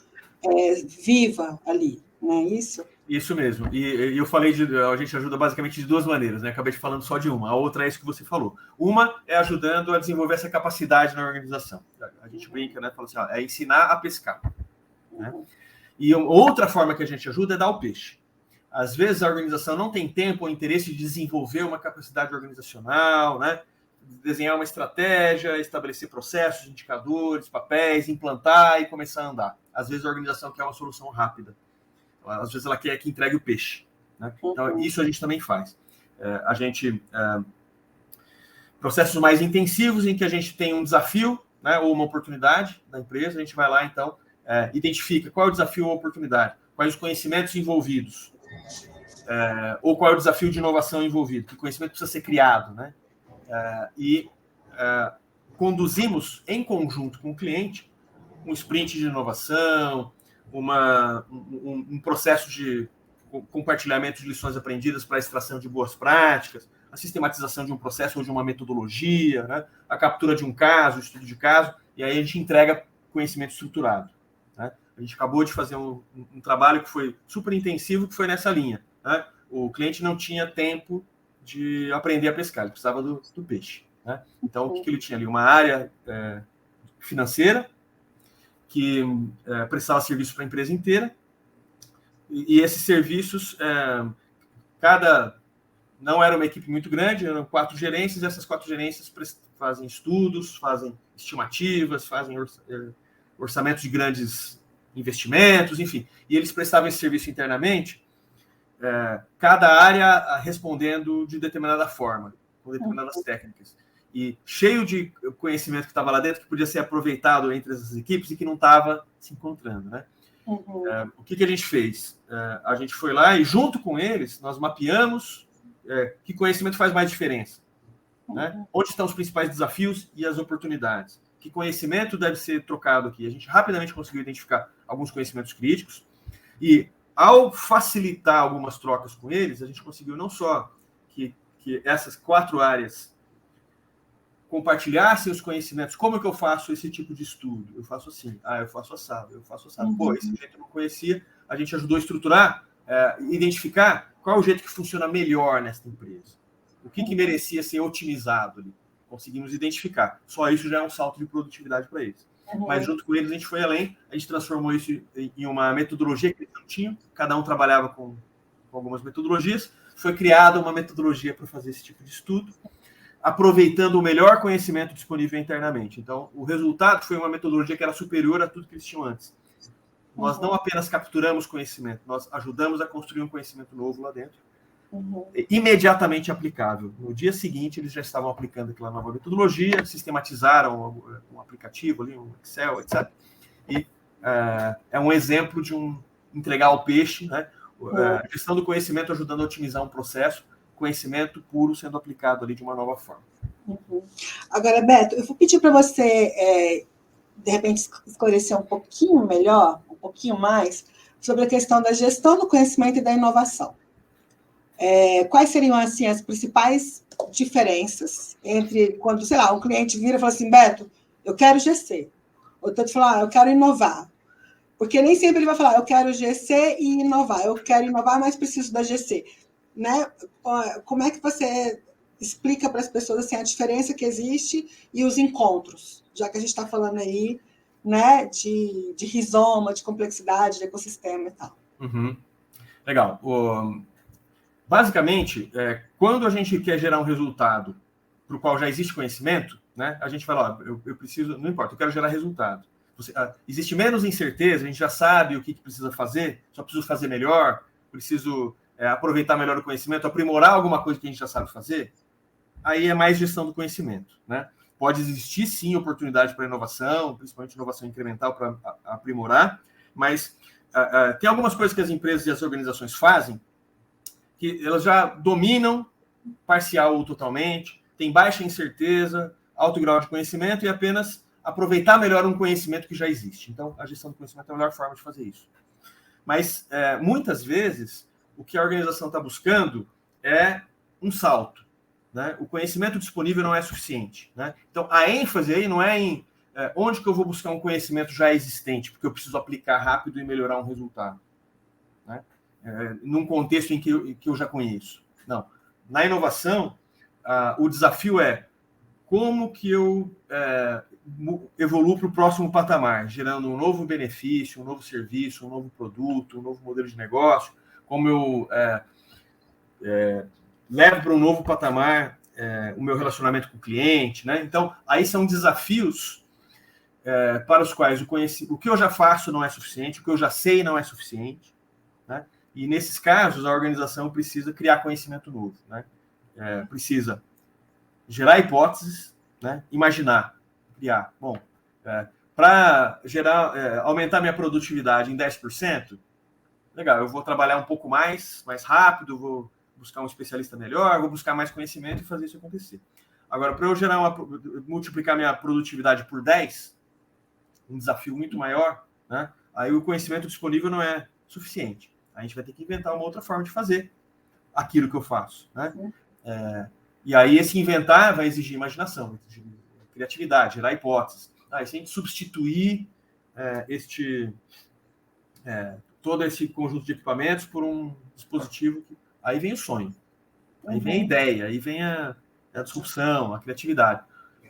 viva ali, não é isso? Isso mesmo. E eu falei a gente ajuda basicamente de 2 maneiras, né? Acabei falando só de uma. A outra é isso que você falou. Uma é ajudando a desenvolver essa capacidade na organização. A gente brinca, né? Fala assim, é ensinar a pescar. Né? E outra forma que a gente ajuda é dar o peixe. Às vezes a organização não tem tempo ou interesse de desenvolver uma capacidade organizacional, né? Desenhar uma estratégia, estabelecer processos, indicadores, papéis, implantar e começar a andar. Às vezes a organização quer uma solução rápida. Às vezes ela quer que entregue o peixe. Né? Então, isso a gente também faz. Processos mais intensivos em que a gente tem um desafio, né, ou uma oportunidade da empresa, a gente vai lá, então, identifica qual é o desafio ou oportunidade, quais os conhecimentos envolvidos, ou qual é o desafio de inovação envolvido, que conhecimento precisa ser criado, né? Conduzimos em conjunto com o cliente um sprint de inovação, um processo de compartilhamento de lições aprendidas para a extração de boas práticas, a sistematização de um processo ou de uma metodologia, né? A captura de um caso, o estudo de caso, e aí a gente entrega conhecimento estruturado. Né? A gente acabou de fazer um trabalho que foi super intensivo, que foi nessa linha. Né? O cliente não tinha tempo de aprender a pescar, ele precisava do peixe. Né? Então, o que ele tinha ali? Uma área financeira, que prestava serviço para a empresa inteira, e esses serviços, não era uma equipe muito grande, eram 4 gerências, e essas 4 gerências fazem estudos, fazem estimativas, fazem orçamentos de grandes investimentos, enfim, e eles prestavam esse serviço internamente, cada área respondendo de determinada forma, com determinadas técnicas. e cheio de conhecimento que estava lá dentro, que podia ser aproveitado entre as equipes e que não estava se encontrando, né? O que a gente fez? A gente foi lá e, junto com eles, nós mapeamos que conhecimento faz mais diferença, né? Onde estão os principais desafios e as oportunidades. Que conhecimento deve ser trocado aqui? A gente rapidamente conseguiu identificar alguns conhecimentos críticos e, ao facilitar algumas trocas com eles, a gente conseguiu não só que essas 4 áreas compartilhassem os conhecimentos. Como é que eu faço esse tipo de estudo? Eu faço assim. Eu faço assado. Eu faço assado. Pô, esse jeito eu não conhecia. A gente ajudou a estruturar, identificar qual é o jeito que funciona melhor nesta empresa. O que merecia ser otimizado ali. Conseguimos identificar. Só isso já é um salto de produtividade para eles. Mas junto com eles a gente foi além, a gente transformou isso em uma metodologia que eles não tinham, cada um trabalhava com algumas metodologias, foi criada uma metodologia para fazer esse tipo de estudo, aproveitando o melhor conhecimento disponível internamente. Então, o resultado foi uma metodologia que era superior a tudo que eles tinham antes. Nós não apenas capturamos conhecimento, nós ajudamos a construir um conhecimento novo lá dentro, imediatamente aplicável. No dia seguinte, eles já estavam aplicando aquela nova metodologia, sistematizaram um aplicativo ali, um Excel, etc. E é um exemplo de entregar o peixe, né? A gestão do conhecimento ajudando a otimizar um processo, conhecimento puro sendo aplicado ali de uma nova forma. Agora, Beto, eu vou pedir para você, de repente, esclarecer um pouquinho melhor, um pouquinho mais, sobre a questão da gestão do conhecimento e da inovação. Quais seriam, assim, as principais diferenças entre quando, sei lá, um cliente vira e fala assim, Beto, eu quero GC. Ou tanto falar, eu quero inovar. Porque nem sempre ele vai falar, eu quero GC e inovar. Eu quero inovar, mas preciso da GC. Né? Como é que você explica para as pessoas assim, a diferença que existe e os encontros? Já que a gente está falando aí, né, de rizoma, de complexidade, de ecossistema e tal. Legal. Basicamente, quando a gente quer gerar um resultado para o qual já existe conhecimento, né, a gente fala, eu preciso, não importa, eu quero gerar resultado. Existe menos incerteza, a gente já sabe o que precisa fazer, só preciso fazer melhor, preciso aproveitar melhor o conhecimento, aprimorar alguma coisa que a gente já sabe fazer, aí é mais gestão do conhecimento, né? Pode existir, sim, oportunidade para inovação, principalmente inovação incremental para aprimorar, mas tem algumas coisas que as empresas e as organizações fazem que elas já dominam parcial ou totalmente, tem baixa incerteza, alto grau de conhecimento e apenas aproveitar melhor um conhecimento que já existe. Então, a gestão do conhecimento é a melhor forma de fazer isso. Mas, muitas vezes, o que a organização está buscando é um salto, né? O conhecimento disponível não é suficiente, né? Então, a ênfase aí não é em onde que eu vou buscar um conhecimento já existente, porque eu preciso aplicar rápido e melhorar um resultado, né? Num contexto em que eu já conheço. Não. Na inovação, o desafio é como que eu evoluo para o próximo patamar, gerando um novo benefício, um novo serviço, um novo produto, um novo modelo de negócio, como eu levo para um novo patamar o meu relacionamento com o cliente, né? Então, aí são desafios para os quais o que eu já faço não é suficiente, o que eu já sei não é suficiente, né? E, nesses casos, a organização precisa criar conhecimento novo, né? Precisa gerar hipóteses, né? Imaginar, criar. Bom, para aumentar minha produtividade em 10%, legal, eu vou trabalhar um pouco mais rápido, vou buscar um especialista melhor, vou buscar mais conhecimento e fazer isso acontecer. Agora, para eu multiplicar minha produtividade por 10, um desafio muito maior, né? Aí o conhecimento disponível não é suficiente. A gente vai ter que inventar uma outra forma de fazer aquilo que eu faço, né? E aí esse inventar vai exigir imaginação, vai exigir criatividade, gerar hipóteses. E se a gente substituir todo esse conjunto de equipamentos por um dispositivo, aí vem o sonho, aí vem a ideia, aí vem a disrupção, a criatividade.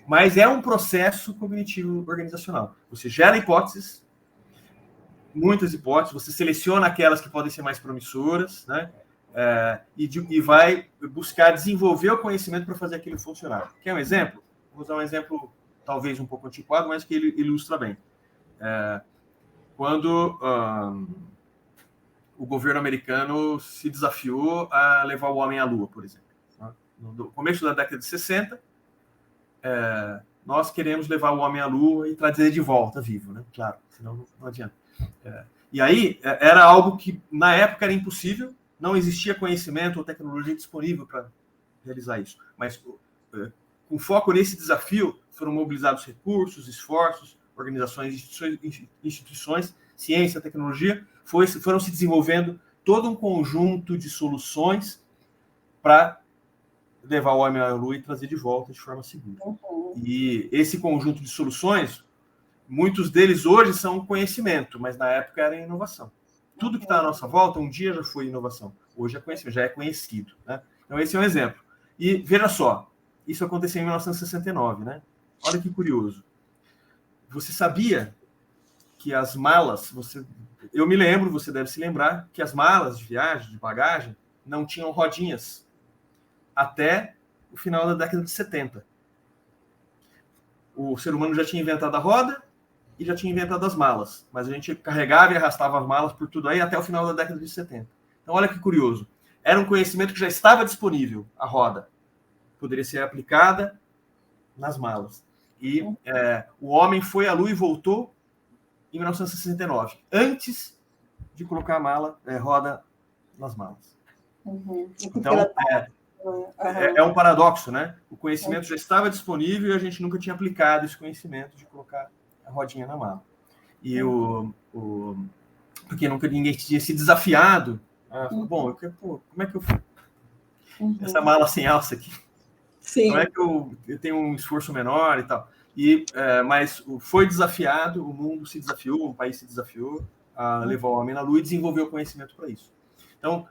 Mas é um processo cognitivo organizacional. Você gera hipóteses, muitas hipóteses, você seleciona aquelas que podem ser mais promissoras, né? E vai buscar desenvolver o conhecimento para fazer aquilo funcionar. Quer um exemplo? Vou usar um exemplo talvez um pouco antiquado, mas que ele ilustra bem. Quando o governo americano se desafiou a levar o homem à Lua, por exemplo. No começo da década de 60, nós queremos levar o homem à Lua e trazer de volta vivo, né? Claro, senão não adianta. E aí, era algo que, na época, era impossível, não existia conhecimento ou tecnologia disponível para realizar isso. Mas, com foco nesse desafio, foram mobilizados recursos, esforços, organizações, instituições, ciência, tecnologia, foram se desenvolvendo todo um conjunto de soluções para levar o homem à Lua e trazer de volta de forma segura. E esse conjunto de soluções, muitos deles hoje são conhecimento, mas na época era inovação. Tudo que está à nossa volta, um dia já foi inovação. Hoje é conhecimento, já é conhecido. Né? Então, esse é um exemplo. E veja só, isso aconteceu em 1969, né? Olha que curioso. Você sabia que as malas, eu me lembro, você deve se lembrar, que as malas de viagem, de bagagem, não tinham rodinhas até o final da década de 70. O ser humano já tinha inventado a roda e já tinha inventado as malas, mas a gente carregava e arrastava as malas por tudo aí até o final da década de 70. Então, olha que curioso. Era um conhecimento que já estava disponível, a roda. Poderia ser aplicada nas malas. E o homem foi à Lua e voltou em 1969, antes de colocar a roda nas malas. Então, é um paradoxo, né? O conhecimento já estava disponível e a gente nunca tinha aplicado esse conhecimento de colocar a rodinha na mala. E porque nunca ninguém tinha se desafiado. Bom, como é que eu essa mala sem alça aqui? Sim. Como é que eu tenho um esforço menor e tal? Mas foi desafiado, o mundo se desafiou, o país se desafiou a levar o homem na Lua e desenvolveu conhecimento para isso. Então,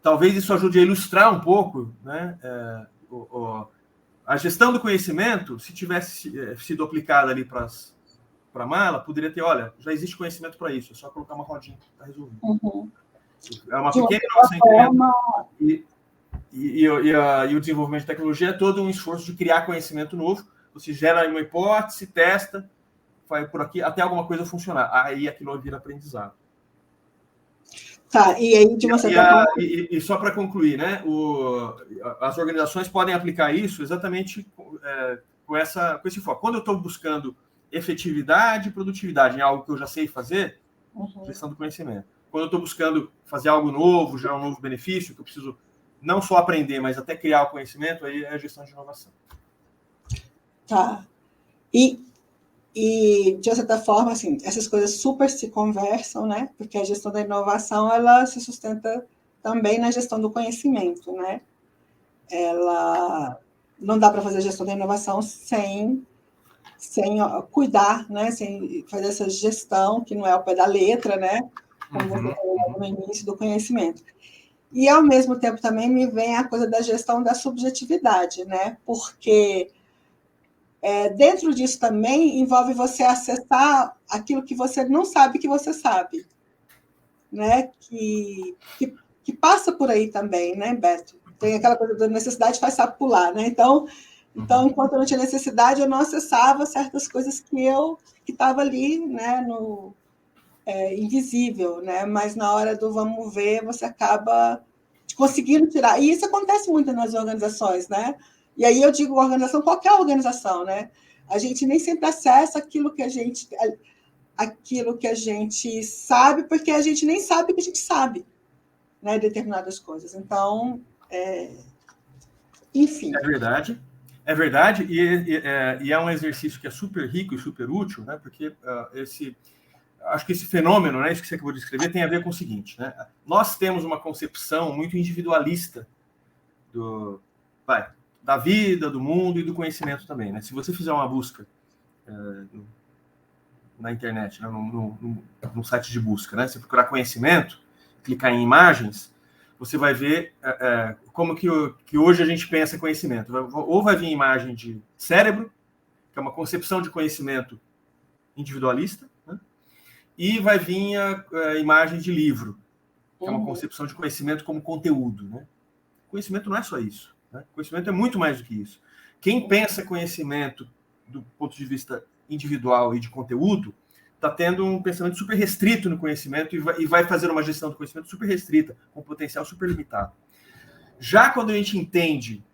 talvez isso ajude a ilustrar um pouco, né, a gestão do conhecimento. Se tivesse sido aplicada ali para a mala, poderia ter, olha, já existe conhecimento para isso, é só colocar uma rodinha, está resolvido. É uma pequena inovação incremental. E o desenvolvimento de tecnologia é todo um esforço de criar conhecimento novo. Você gera uma hipótese, testa, vai por aqui, até alguma coisa funcionar. Aí aquilo vira aprendizado. Tá, e aí de uma certa forma... E só para concluir, né, as organizações podem aplicar isso exatamente com esse foco. Quando eu estou buscando efetividade e produtividade em algo que eu já sei fazer, questão do conhecimento. Quando eu estou buscando fazer algo novo, gerar um novo benefício, que eu preciso não só aprender, mas até criar o conhecimento, aí é a gestão de inovação. Tá. E de uma certa forma, assim, essas coisas super se conversam, né? Porque a gestão da inovação, ela se sustenta também na gestão do conhecimento, né? Ela não dá para fazer a gestão da inovação sem cuidar, né? Sem fazer essa gestão, que não é ao pé da letra, né? Como você falou no início, do conhecimento. E, ao mesmo tempo, também me vem a coisa da gestão da subjetividade, né? Porque dentro disso também envolve você acessar aquilo que você não sabe que você sabe, né? Que passa por aí também, né, Beto? Tem aquela coisa da necessidade faz sapo pular, né? Então, enquanto eu não tinha necessidade, eu não acessava certas coisas que estava ali, né, invisível, né? Mas na hora do vamos ver, você acaba conseguindo tirar. E isso acontece muito nas organizações, né? E aí eu digo organização, qualquer organização, né? A gente nem sempre acessa aquilo que a gente sabe, porque a gente nem sabe que a gente sabe, né? Determinadas coisas. Então, enfim. É verdade, e é um exercício que é super rico e super útil, né? Porque acho que esse fenômeno, né, isso que você acabou de descrever, tem a ver com o seguinte, né? Nós temos uma concepção muito individualista da vida, do mundo e do conhecimento também, né? Se você fizer uma busca na internet, né, no site de busca, né? Se procurar conhecimento, clicar em imagens, você vai ver como que hoje a gente pensa conhecimento. Ou vai vir imagem de cérebro, que é uma concepção de conhecimento individualista, né? E vai vir a imagem de livro, que é uma concepção de conhecimento como conteúdo, né? Conhecimento não é só isso, né? Conhecimento é muito mais do que isso. Quem pensa conhecimento do ponto de vista individual e de conteúdo está tendo um pensamento super restrito no conhecimento e vai fazer uma gestão do conhecimento super restrita, com potencial super limitado. Já quando a gente entende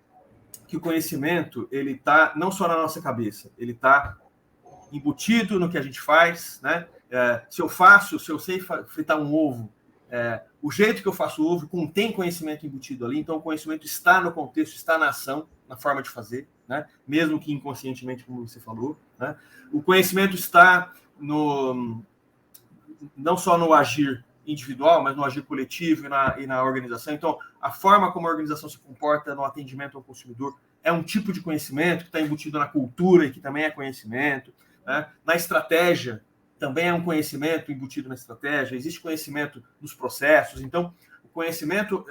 que o conhecimento ele está não só na nossa cabeça, ele está embutido no que a gente faz, né? Se eu sei fritar um ovo, o jeito que eu faço o ovo contém conhecimento embutido ali, então o conhecimento está no contexto, está na ação, na forma de fazer, né? Mesmo que inconscientemente, como você falou, né? O conhecimento está não só no agir individual, mas no agir coletivo e na organização. Então, a forma como a organização se comporta no atendimento ao consumidor é um tipo de conhecimento que está embutido na cultura e que também é conhecimento, né? Na estratégia, também é um conhecimento embutido na estratégia. Existe conhecimento dos processos. Então, o conhecimento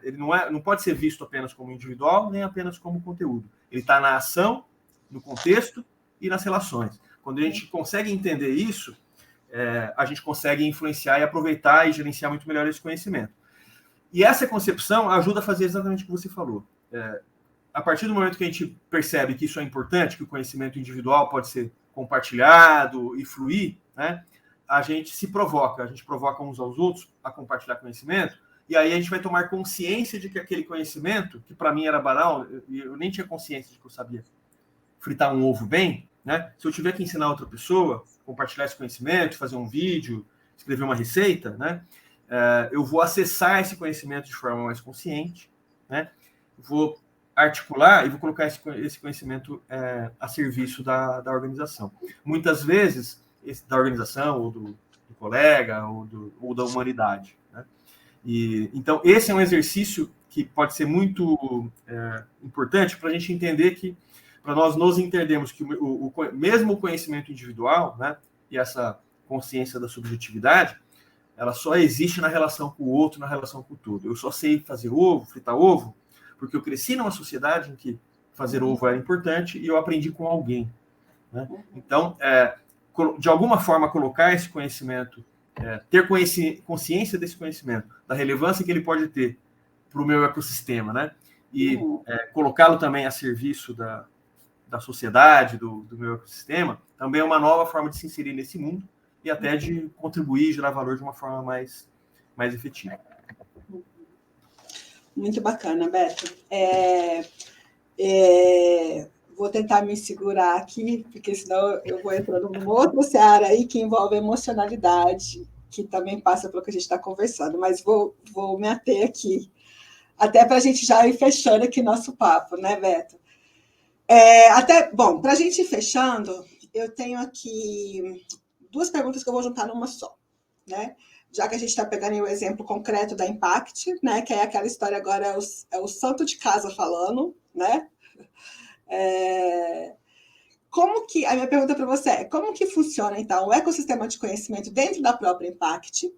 ele não pode ser visto apenas como individual, nem apenas como conteúdo. Ele está na ação, no contexto e nas relações. Quando a gente consegue entender isso, a gente consegue influenciar e aproveitar e gerenciar muito melhor esse conhecimento. E essa concepção ajuda a fazer exatamente o que você falou. A partir do momento que a gente percebe que isso é importante, que o conhecimento individual pode ser compartilhado e fluir, né, a gente provoca uns aos outros a compartilhar conhecimento, e aí a gente vai tomar consciência de que aquele conhecimento, que para mim era banal, eu nem tinha consciência de que eu sabia fritar um ovo bem, né? Se eu tiver que ensinar outra pessoa, compartilhar esse conhecimento, fazer um vídeo, escrever uma receita, né? Eu vou acessar esse conhecimento de forma mais consciente, né? Vou articular e vou colocar esse conhecimento a serviço da organização. Muitas vezes, da organização, ou do colega, ou da humanidade, né? Então, esse é um exercício que pode ser muito importante para a gente entender que, para nós nos entendermos que mesmo o conhecimento individual, né, e essa consciência da subjetividade, ela só existe na relação com o outro, na relação com o todo. Eu só sei fazer ovo, fritar ovo, porque eu cresci numa sociedade em que fazer ovo era importante e eu aprendi com alguém, né? Então, de alguma forma, colocar esse conhecimento, ter consciência desse conhecimento, da relevância que ele pode ter para o meu ecossistema, né? E colocá-lo também a serviço da sociedade, do meu ecossistema, também é uma nova forma de se inserir nesse mundo e até de contribuir e gerar valor de uma forma mais efetiva. Muito bacana, Beto. Vou tentar me segurar aqui, porque senão eu vou entrando numa outra seara aí que envolve emocionalidade, que também passa pelo que a gente está conversando, mas vou me ater aqui, até para a gente já ir fechando aqui nosso papo, né, Beto? Bom, para a gente ir fechando, eu tenho aqui 2 perguntas que eu vou juntar numa só, né? Já que a gente está pegando o exemplo concreto da Impact, né? Que é aquela história agora, é o santo de casa falando, né? A minha pergunta para você é, como que funciona, então, o ecossistema de conhecimento dentro da própria Impact?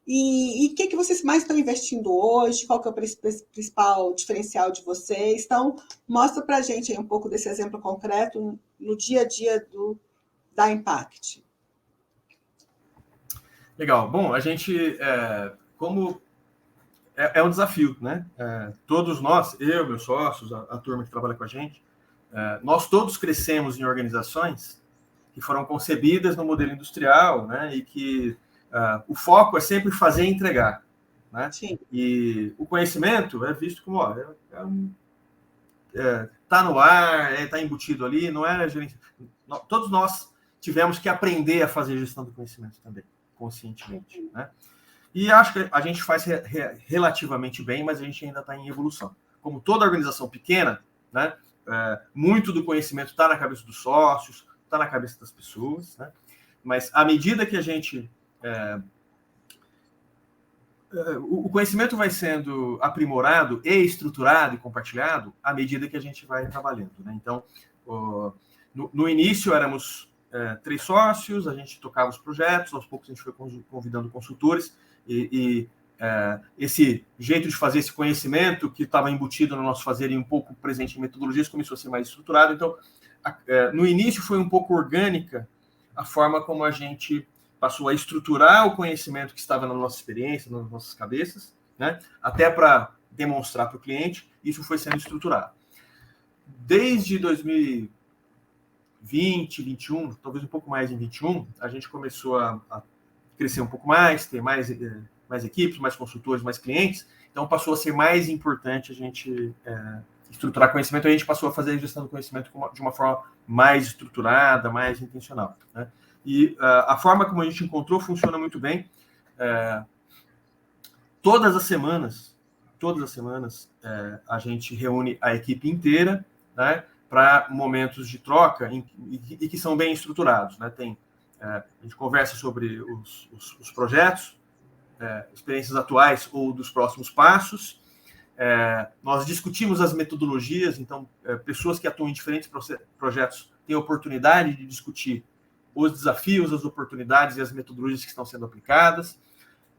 E o que vocês mais estão investindo hoje? Qual que é o principal diferencial de vocês? Então, mostra para a gente aí um pouco desse exemplo concreto no dia a dia da Impact. Legal. Bom, a gente, como é um desafio, né? Todos nós, eu, meus sócios, a turma que trabalha com a gente, nós todos crescemos em organizações que foram concebidas no modelo industrial, né? E que o foco é sempre fazer e entregar, né? Sim. E o conhecimento é visto como, tá no ar, tá embutido ali, não é gerência. Todos nós tivemos que aprender a fazer gestão do conhecimento também, conscientemente, né? E acho que a gente faz relativamente bem, mas a gente ainda está em evolução. Como toda organização pequena, né? Muito do conhecimento está na cabeça dos sócios, está na cabeça das pessoas, né? Mas à medida que a gente o conhecimento vai sendo aprimorado e estruturado e compartilhado à medida que a gente vai trabalhando, né? Então, no início éramos 3 sócios, a gente tocava os projetos, aos poucos a gente foi convidando consultores e esse jeito de fazer esse conhecimento que estava embutido no nosso fazer e um pouco presente em metodologias começou a ser mais estruturado. Então, no início foi um pouco orgânica a forma como a gente passou a estruturar o conhecimento que estava na nossa experiência, nas nossas cabeças, né? Até para demonstrar para o cliente, isso foi sendo estruturado. Desde 2020, 2021, talvez um pouco mais em 2021, a gente começou a crescer um pouco mais, ter mais equipes, mais consultores, mais clientes, então passou a ser mais importante a gente estruturar conhecimento, a gente passou a fazer a gestão do conhecimento de uma forma mais estruturada, mais intencional, né? E a forma como a gente encontrou funciona muito bem. Todas as semanas, a gente reúne a equipe inteira, né, para momentos de troca e que são bem estruturados, né? A gente conversa sobre os projetos, experiências atuais ou dos próximos passos. Nós discutimos as metodologias, então pessoas que atuam em diferentes projetos têm a oportunidade de discutir os desafios, as oportunidades e as metodologias que estão sendo aplicadas,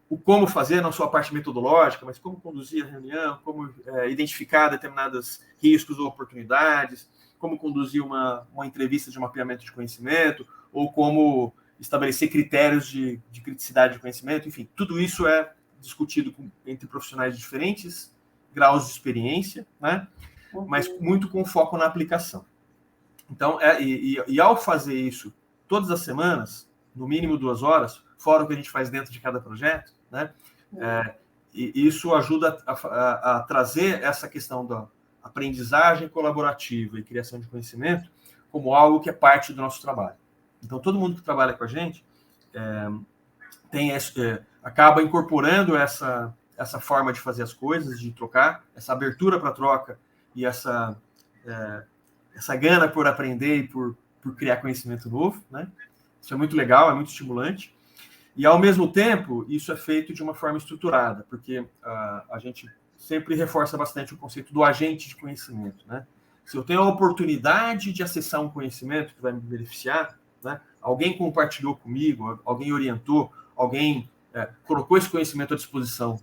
o como fazer, não só a parte metodológica, mas como conduzir a reunião, como identificar determinados riscos ou oportunidades, como conduzir uma entrevista de mapeamento de conhecimento, ou como estabelecer critérios de criticidade de conhecimento, enfim, tudo isso é discutido entre profissionais de diferentes graus de experiência, né? Mas muito com foco na aplicação. Então, ao fazer isso todas as semanas, no mínimo 2 horas, fora o que a gente faz dentro de cada projeto, né? E isso ajuda a trazer essa questão da aprendizagem colaborativa e criação de conhecimento como algo que é parte do nosso trabalho. Então, todo mundo que trabalha com a gente acaba incorporando essa forma de fazer as coisas, de trocar, essa abertura para troca e essa gana por aprender e por criar conhecimento novo, né? Isso é muito legal, é muito estimulante. E, ao mesmo tempo, isso é feito de uma forma estruturada, porque a gente sempre reforça bastante o conceito do agente de conhecimento, né? Se eu tenho a oportunidade de acessar um conhecimento que vai me beneficiar, né? Alguém compartilhou comigo, alguém orientou, alguém colocou esse conhecimento à disposição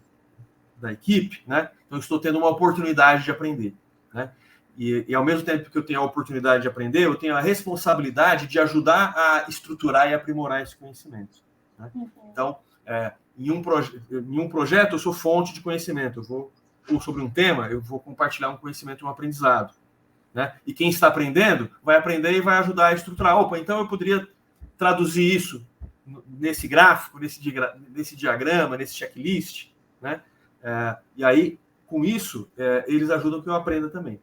da equipe, né? Então, eu estou tendo uma oportunidade de aprender, né? E ao mesmo tempo que eu tenho a oportunidade de aprender, eu tenho a responsabilidade de ajudar a estruturar e aprimorar esse conhecimento, né? Então, em um projeto, eu sou fonte de conhecimento. Ou sobre um tema, eu vou compartilhar um conhecimento e um aprendizado, né? E quem está aprendendo vai aprender e vai ajudar a estruturar. Opa, então eu poderia traduzir isso nesse gráfico, nesse diagrama, nesse checklist, né? E aí, com isso, eles ajudam que eu aprenda também.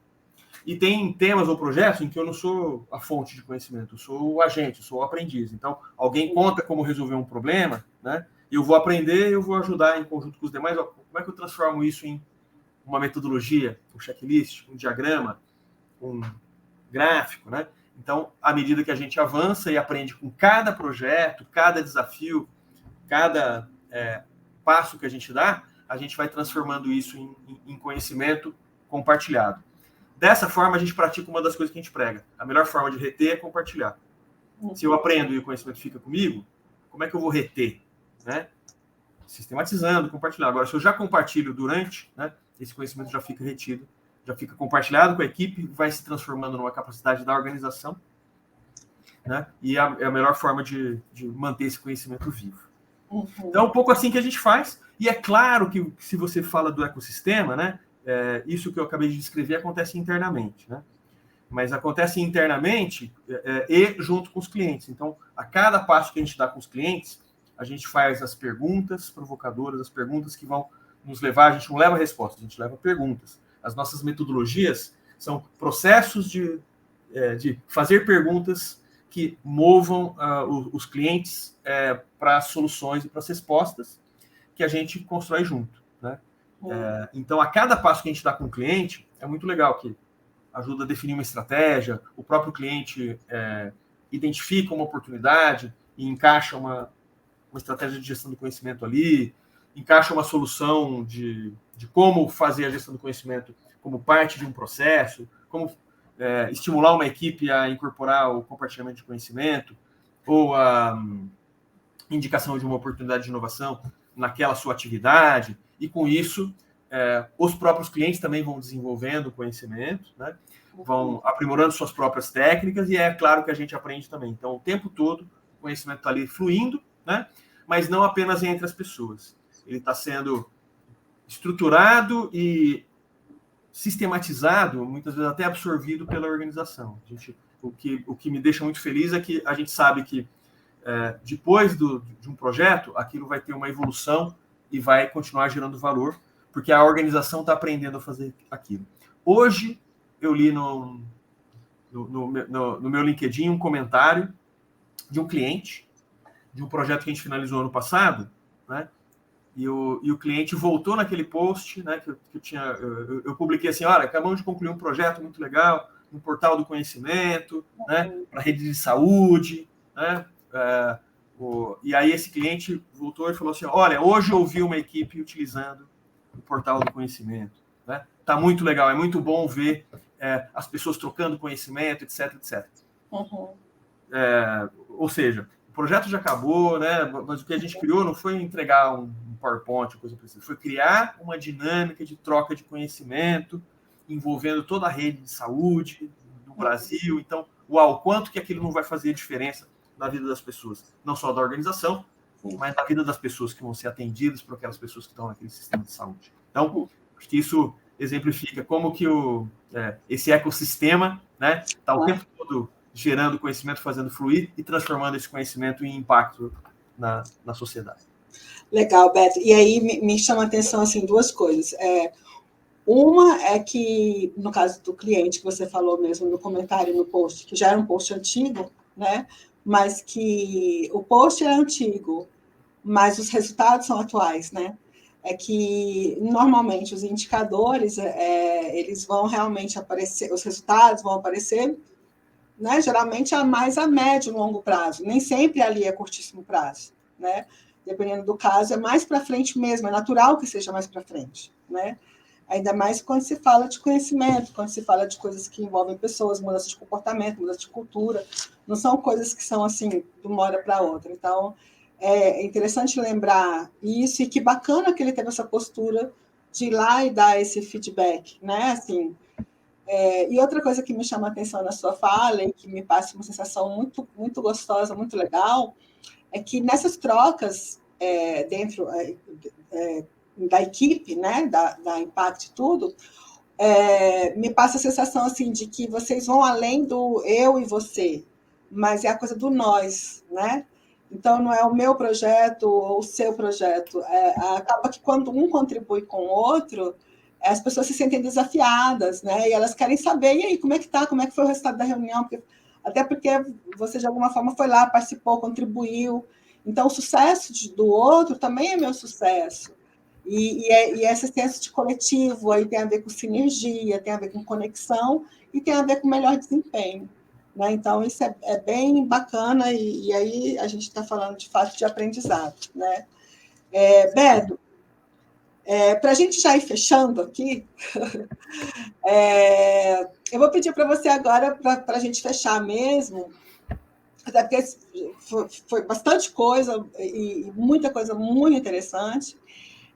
E tem temas ou projetos em que eu não sou a fonte de conhecimento, eu sou o agente, eu sou o aprendiz. Então, alguém conta como resolver um problema, né? Eu vou aprender, eu vou ajudar em conjunto com os demais. Como é que eu transformo isso em uma metodologia, um checklist, um diagrama, um gráfico, né? Então, à medida que a gente avança e aprende com cada projeto, cada desafio, cada passo que a gente dá, a gente vai transformando isso em conhecimento compartilhado. Dessa forma, a gente pratica uma das coisas que a gente prega. A melhor forma de reter é compartilhar. Se eu aprendo e o conhecimento fica comigo, como é que eu vou reter, né? Sistematizando, compartilhando. Agora, se eu já compartilho durante, né, esse conhecimento já fica retido, já fica compartilhado com a equipe, vai se transformando numa capacidade da organização, né? E é a melhor forma de manter esse conhecimento vivo. Então, é um pouco assim que a gente faz. E é claro que, se você fala do ecossistema, né, isso que eu acabei de descrever acontece internamente, né? Mas acontece internamente e junto com os clientes. Então, a cada passo que a gente dá com os clientes, a gente faz as perguntas provocadoras, as perguntas que vão nos levar. A gente não leva respostas, a gente leva perguntas. As nossas metodologias são processos de fazer perguntas que movam os clientes para as soluções e para as respostas que a gente constrói junto, né? Então, a cada passo que a gente dá com o cliente, é muito legal, que ajuda a definir uma estratégia, o próprio cliente identifica uma oportunidade e encaixa uma estratégia de gestão do conhecimento ali, encaixa uma solução de como fazer a gestão do conhecimento como parte de um processo, como estimular uma equipe a incorporar o compartilhamento de conhecimento ou a indicação de uma oportunidade de inovação naquela sua atividade. E, com isso, os próprios clientes também vão desenvolvendo conhecimento, né? Vão aprimorando suas próprias técnicas, e é claro que a gente aprende também. Então, o tempo todo, o conhecimento está ali fluindo, né? Mas não apenas entre as pessoas. Ele está sendo estruturado e sistematizado, muitas vezes até absorvido pela organização. O que me deixa muito feliz é que a gente sabe que depois de um projeto, aquilo vai ter uma evolução e vai continuar gerando valor, porque a organização está aprendendo a fazer aquilo. Hoje, eu li no meu LinkedIn um comentário de um cliente, de um projeto que a gente finalizou ano passado, né? E o cliente voltou naquele post, né, que eu publiquei assim, olha, acabamos de concluir um projeto muito legal, no portal do conhecimento, né, para rede de saúde, né, e aí esse cliente voltou e falou assim, olha, hoje eu vi uma equipe utilizando o portal do conhecimento, né, tá muito legal, é muito bom ver as pessoas trocando conhecimento, etc, etc. Uhum. Ou seja, o projeto já acabou, né? Mas o que a gente criou não foi entregar um PowerPoint, coisa parecida, foi criar uma dinâmica de troca de conhecimento envolvendo toda a rede de saúde do Brasil. Então, uau, quanto que aquilo não vai fazer diferença na vida das pessoas, não só da organização, mas na vida das pessoas que vão ser atendidas por aquelas pessoas que estão naquele sistema de saúde. Então, acho que isso exemplifica como que esse ecossistema, né, está o tempo todo gerando conhecimento, fazendo fluir e transformando esse conhecimento em impacto na sociedade. Legal, Beto. E aí me chama a atenção assim, duas coisas. Uma é que, no caso do cliente que você falou mesmo no comentário, no post, que já era um post antigo, né? Mas que o post é antigo, mas os resultados são atuais, né? É que, normalmente, os indicadores, eles vão realmente aparecer, os resultados vão aparecer, né? Geralmente, mais a médio e longo prazo, nem sempre ali é curtíssimo prazo, né? Dependendo do caso, é mais para frente mesmo, é natural que seja mais para frente, né? Ainda mais quando se fala de conhecimento, quando se fala de coisas que envolvem pessoas, mudança de comportamento, mudança de cultura, não são coisas que são assim, de uma hora para outra. Então, é interessante lembrar isso, e que bacana que ele teve essa postura de ir lá e dar esse feedback, né? Assim, e outra coisa que me chama a atenção na sua fala e que me passa uma sensação muito, muito gostosa, muito legal, é que nessas trocas dentro da equipe, né, da Impact e tudo, me passa a sensação assim de que vocês vão além do eu e você, mas é a coisa do nós, né? Então não é o meu projeto ou o seu projeto. Acaba que quando um contribui com o outro, as pessoas se sentem desafiadas, né? E elas querem saber, e aí, como é que tá? Como é que foi o resultado da reunião? Até porque você, de alguma forma, foi lá, participou, contribuiu. Então, o sucesso do outro também é meu sucesso. E esse senso de coletivo aí tem a ver com sinergia, tem a ver com conexão e tem a ver com melhor desempenho, né? Então, isso é bem bacana, e aí a gente está falando, de fato, de aprendizado, né? Beto, para a gente já ir fechando aqui, eu vou pedir para você agora, para a gente fechar mesmo, até porque foi bastante coisa e muita coisa muito interessante.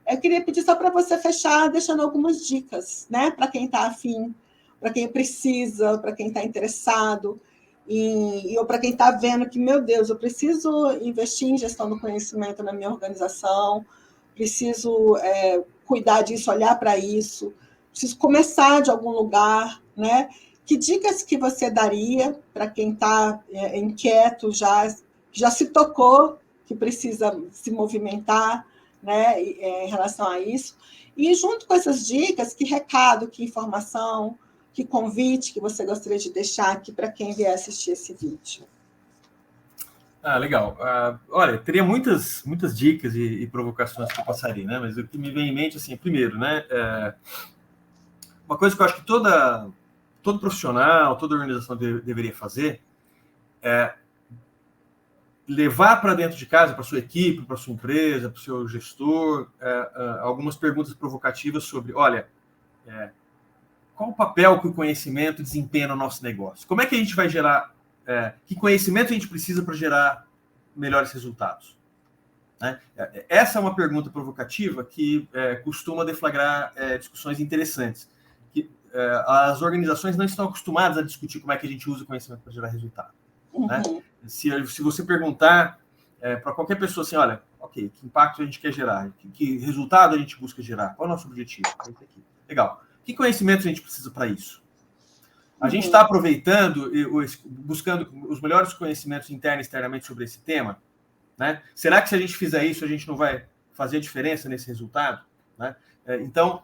Eu queria pedir só para você fechar, deixando algumas dicas, né? Para quem está afim, para quem precisa, para quem está interessado, ou para quem está vendo que, meu Deus, eu preciso investir em gestão do conhecimento na minha organização, preciso cuidar disso, olhar para isso, preciso começar de algum lugar, né? Que dicas que você daria para quem está inquieto, já se tocou, que precisa se movimentar, né, em relação a isso? E junto com essas dicas, que recado, que informação, que convite que você gostaria de deixar aqui para quem vier assistir esse vídeo? Legal. Olha, teria muitas dicas e provocações que eu passaria, né? Mas o que me vem em mente, assim, primeiro, né? Uma coisa que eu acho que todo profissional, toda organização deveria fazer é levar para dentro de casa, para sua equipe, para sua empresa, para o seu gestor, algumas perguntas provocativas sobre, olha, qual o papel que o conhecimento desempenha no nosso negócio? Como é que a gente vai gerar, que conhecimento a gente precisa para gerar melhores resultados? Né? Essa é uma pergunta provocativa que costuma deflagrar discussões interessantes. As organizações não estão acostumadas a discutir como é que a gente usa o conhecimento para gerar resultado. Uhum. Né? Se você perguntar para qualquer pessoa assim, olha, ok, que impacto a gente quer gerar? Que resultado a gente busca gerar? Qual é o nosso objetivo? Legal. Que conhecimento a gente precisa para isso? A gente está aproveitando, buscando os melhores conhecimentos internos e externamente sobre esse tema? Né? Será que se a gente fizer isso, a gente não vai fazer diferença nesse resultado? Né? Então,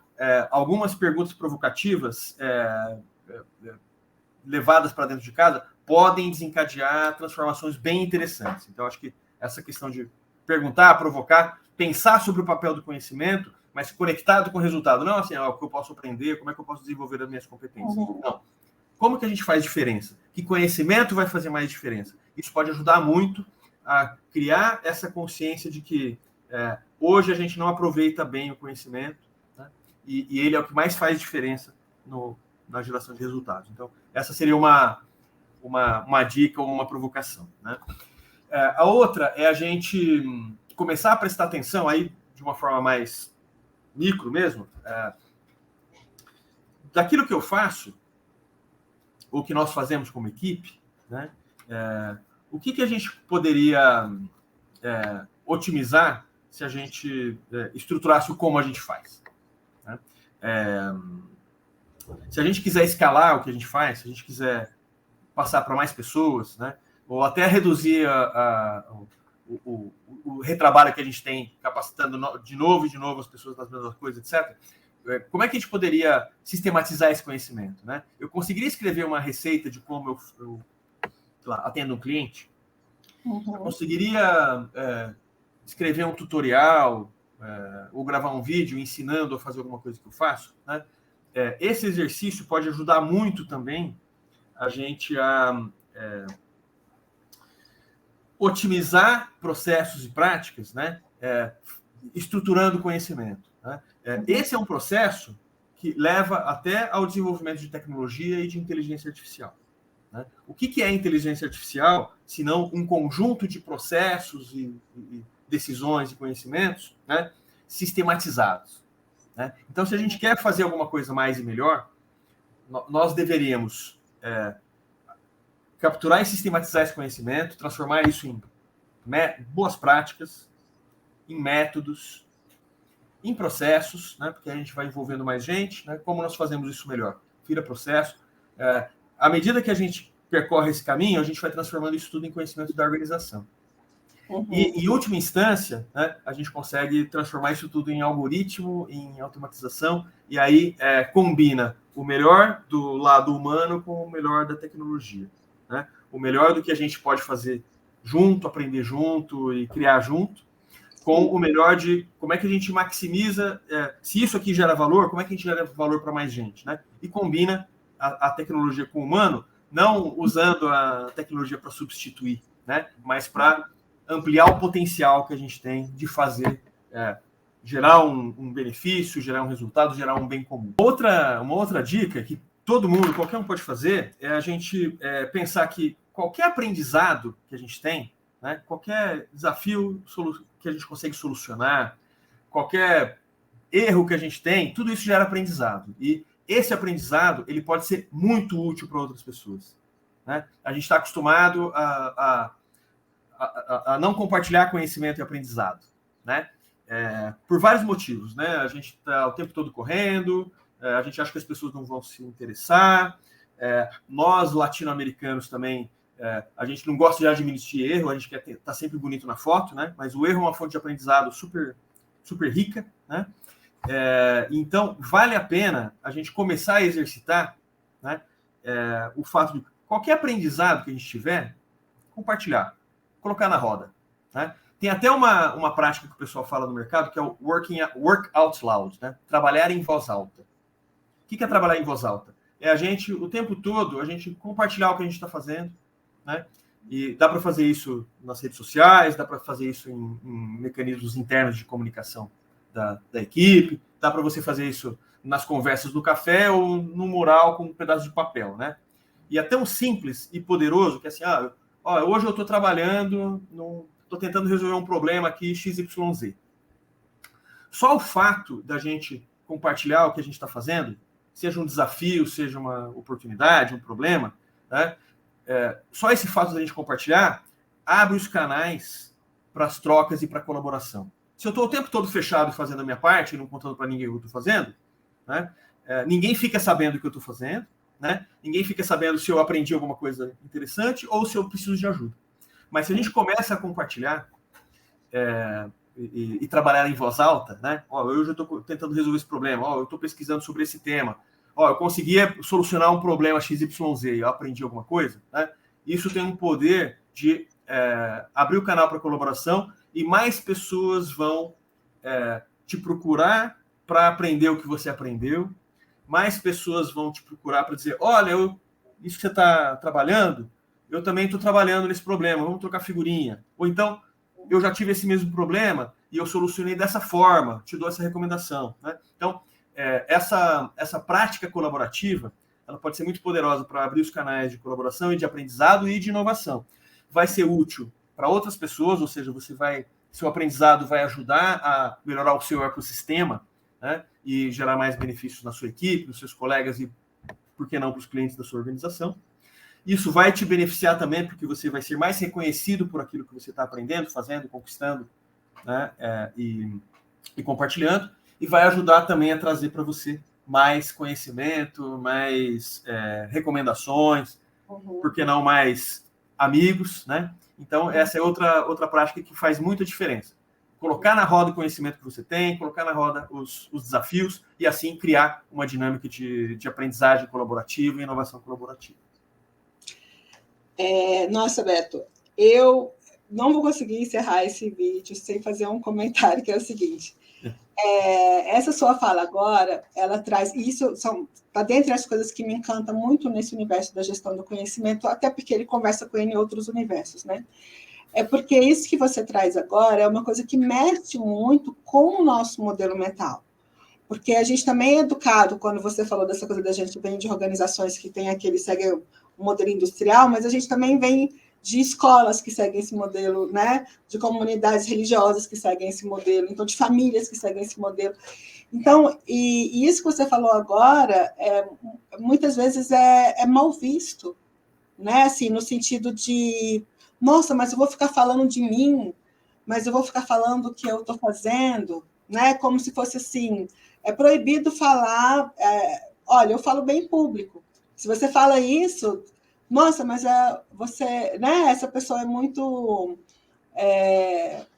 algumas perguntas provocativas levadas para dentro de casa podem desencadear transformações bem interessantes. Então, acho que essa questão de perguntar, provocar, pensar sobre o papel do conhecimento, mas conectado com o resultado. Não assim, o que eu posso aprender, como é que eu posso desenvolver as minhas competências. Não. Como que a gente faz diferença? Que conhecimento vai fazer mais diferença? Isso pode ajudar muito a criar essa consciência de que hoje a gente não aproveita bem o conhecimento, né? E ele é o que mais faz diferença na geração de resultados. Então, essa seria uma dica ou uma provocação, né? A outra é a gente começar a prestar atenção aí de uma forma mais micro mesmo, daquilo que eu faço, ou que nós fazemos como equipe, né? O que a gente poderia otimizar se a gente estruturasse o como a gente faz, né? Se a gente quiser escalar o que a gente faz, se a gente quiser passar para mais pessoas, né? Ou até reduzir o retrabalho que a gente tem, capacitando de novo as pessoas nas mesmas coisas, etc. Como é que a gente poderia sistematizar esse conhecimento, né? Eu conseguiria escrever uma receita de como eu atendo um cliente? Eu conseguiria escrever um tutorial ou gravar um vídeo ensinando a fazer alguma coisa que eu faço, né? Esse exercício pode ajudar muito também a gente a otimizar processos e práticas, né? Estruturando o conhecimento, né? Esse é um processo que leva até ao desenvolvimento de tecnologia e de inteligência artificial, né? O que é inteligência artificial, se não um conjunto de processos e decisões e conhecimentos, né, sistematizados, né? Então, se a gente quer fazer alguma coisa mais e melhor, nós deveríamos capturar e sistematizar esse conhecimento, transformar isso em boas práticas, em métodos, em processos, né, porque a gente vai envolvendo mais gente, né? Como nós fazemos isso melhor? Vira processo. À medida que a gente percorre esse caminho, a gente vai transformando isso tudo em conhecimento da organização. E, em última instância, né, a gente consegue transformar isso tudo em algoritmo, em automatização, e aí combina o melhor do lado humano com o melhor da tecnologia, né? O melhor do que a gente pode fazer junto, aprender junto e criar junto, com o melhor de como é que a gente maximiza, se isso aqui gera valor, como é que a gente gera valor para mais gente, né? E combina a tecnologia com o humano, não usando a tecnologia para substituir, né? Mas para ampliar o potencial que a gente tem de fazer, gerar um benefício, gerar um resultado, gerar um bem comum. Uma outra dica que todo mundo, qualquer um pode fazer, é a gente pensar que qualquer aprendizado que a gente tem, né, qualquer desafio que a gente consegue solucionar, qualquer erro que a gente tem, tudo isso gera aprendizado. E esse aprendizado ele pode ser muito útil para outras pessoas, né? A gente está acostumado a não compartilhar conhecimento e aprendizado, né? Por vários motivos, né? A gente está o tempo todo correndo, a gente acha que as pessoas não vão se interessar, nós, latino-americanos, também, a gente não gosta de admitir erro, a gente quer estar sempre bonito na foto, né? Mas o erro é uma fonte de aprendizado super, super rica, né? Então, vale a pena a gente começar a exercitar, né, o fato de qualquer aprendizado que a gente tiver, compartilhar, colocar na roda, né? Tem até uma prática que o pessoal fala no mercado, que é o work out loud, né? Trabalhar em voz alta. O que é trabalhar em voz alta? É a gente, o tempo todo, a gente compartilhar o que a gente está fazendo, né? E dá para fazer isso nas redes sociais, dá para fazer isso em mecanismos internos de comunicação da equipe, dá para você fazer isso nas conversas do café ou no mural com um pedaço de papel, né? E é tão simples e poderoso que assim, hoje eu estou trabalhando, estou tentando resolver um problema aqui, XYZ. Só o fato da gente compartilhar o que a gente está fazendo, seja um desafio, seja uma oportunidade, um problema, né? Só esse fato da gente compartilhar abre os canais para as trocas e para a colaboração. Se eu estou o tempo todo fechado fazendo a minha parte e não contando para ninguém o que eu estou fazendo, né? Ninguém fica sabendo o que eu estou fazendo, né? Ninguém fica sabendo se eu aprendi alguma coisa interessante ou se eu preciso de ajuda. Mas se a gente começa a compartilhar e trabalhar em voz alta, né? Eu já estou tentando resolver esse problema, eu estou pesquisando sobre esse tema, eu conseguia solucionar um problema XYZ, eu aprendi alguma coisa, né? Isso tem um poder de abrir o canal para colaboração e mais pessoas vão te procurar para aprender o que você aprendeu, mais pessoas vão te procurar para dizer, olha, isso que você está trabalhando, eu também estou trabalhando nesse problema, vamos trocar figurinha. Ou então, eu já tive esse mesmo problema e eu solucionei dessa forma, te dou essa recomendação, né? Então, essa prática colaborativa, ela pode ser muito poderosa para abrir os canais de colaboração e de aprendizado e de inovação. Vai ser útil para outras pessoas, ou seja, seu aprendizado vai ajudar a melhorar o seu ecossistema, né? E gerar mais benefícios na sua equipe, nos seus colegas e, por que não, para os clientes da sua organização. Isso vai te beneficiar também, porque você vai ser mais reconhecido por aquilo que você está aprendendo, fazendo, conquistando, né? E compartilhando, e vai ajudar também a trazer para você mais conhecimento, mais recomendações, por que não mais amigos, né? Então, essa é outra prática que faz muita diferença. Colocar na roda o conhecimento que você tem, colocar na roda os desafios e, assim, criar uma dinâmica de aprendizagem colaborativa e inovação colaborativa. Nossa, Beto, eu não vou conseguir encerrar esse vídeo sem fazer um comentário, que é o seguinte. Essa sua fala agora, ela traz... Isso está dentre as coisas que me encantam muito nesse universo da gestão do conhecimento, até porque ele conversa com ele em outros universos, né? É porque isso que você traz agora é uma coisa que mexe muito com o nosso modelo mental. Porque a gente também é educado, quando você falou dessa coisa da gente vem de organizações que tem segue o modelo industrial, mas a gente também vem de escolas que seguem esse modelo, né? De comunidades religiosas que seguem esse modelo, então de famílias que seguem esse modelo. Então, e isso que você falou agora, muitas vezes é mal visto, né? Assim, no sentido de, nossa, mas eu vou ficar falando de mim, mas eu vou ficar falando o que eu estou fazendo, né? Como se fosse assim, é proibido falar, olha, eu falo bem em público. Se você fala isso, nossa, mas você, né? Essa pessoa é muito,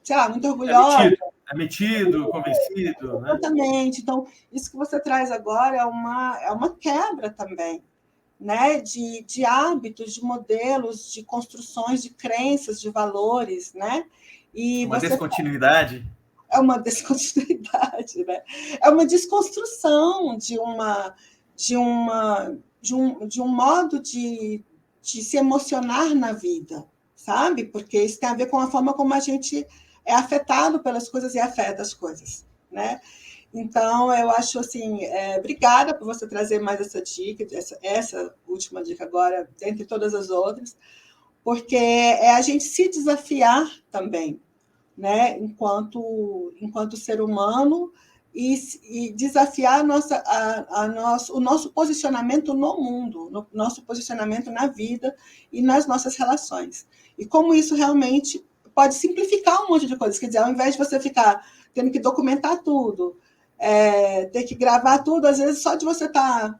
sei lá, muito orgulhosa. É metido, convencido, né? Exatamente. Então, isso que você traz agora é uma quebra também, né? De hábitos, de modelos, de construções, de crenças, de valores, né? E uma descontinuidade. É uma descontinuidade, né? É uma desconstrução de um modo de se emocionar na vida, sabe? Porque isso tem a ver com a forma como a gente é afetado pelas coisas e afeta as coisas, né? Então, eu acho assim, obrigada por você trazer mais essa dica, essa última dica agora, dentre todas as outras, porque é a gente se desafiar também, né, enquanto ser humano, e desafiar o nosso posicionamento no mundo, no nosso posicionamento na vida e nas nossas relações. E como isso realmente pode simplificar um monte de coisas. Quer dizer, ao invés de você ficar tendo que documentar tudo, ter que gravar tudo, às vezes só de você estar...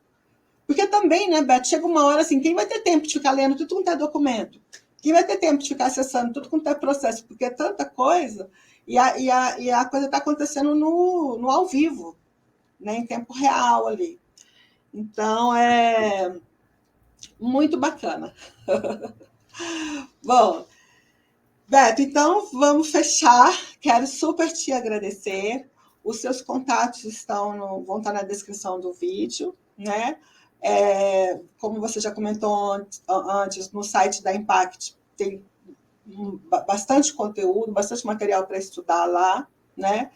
Porque também, né, Beto, chega uma hora assim, quem vai ter tempo de ficar lendo tudo quanto é documento? Quem vai ter tempo de ficar acessando tudo quanto é processo? Porque é tanta coisa, e a coisa está acontecendo no ao vivo, né, em tempo real ali. Então, é muito bacana. Bom, Beto, então vamos fechar. Quero super te agradecer. Os seus contatos vão estar na descrição do vídeo, né? Como você já comentou antes, no site da Impact tem bastante conteúdo, bastante material para estudar lá, né?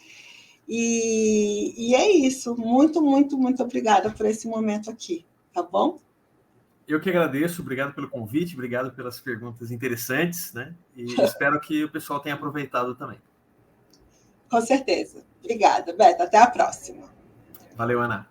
E é isso. Muito, muito, muito obrigada por esse momento aqui, tá bom? Eu que agradeço, obrigado pelo convite, obrigado pelas perguntas interessantes, né? E espero que o pessoal tenha aproveitado também. Com certeza. Obrigada, Beto. Até a próxima. Valeu, Ana.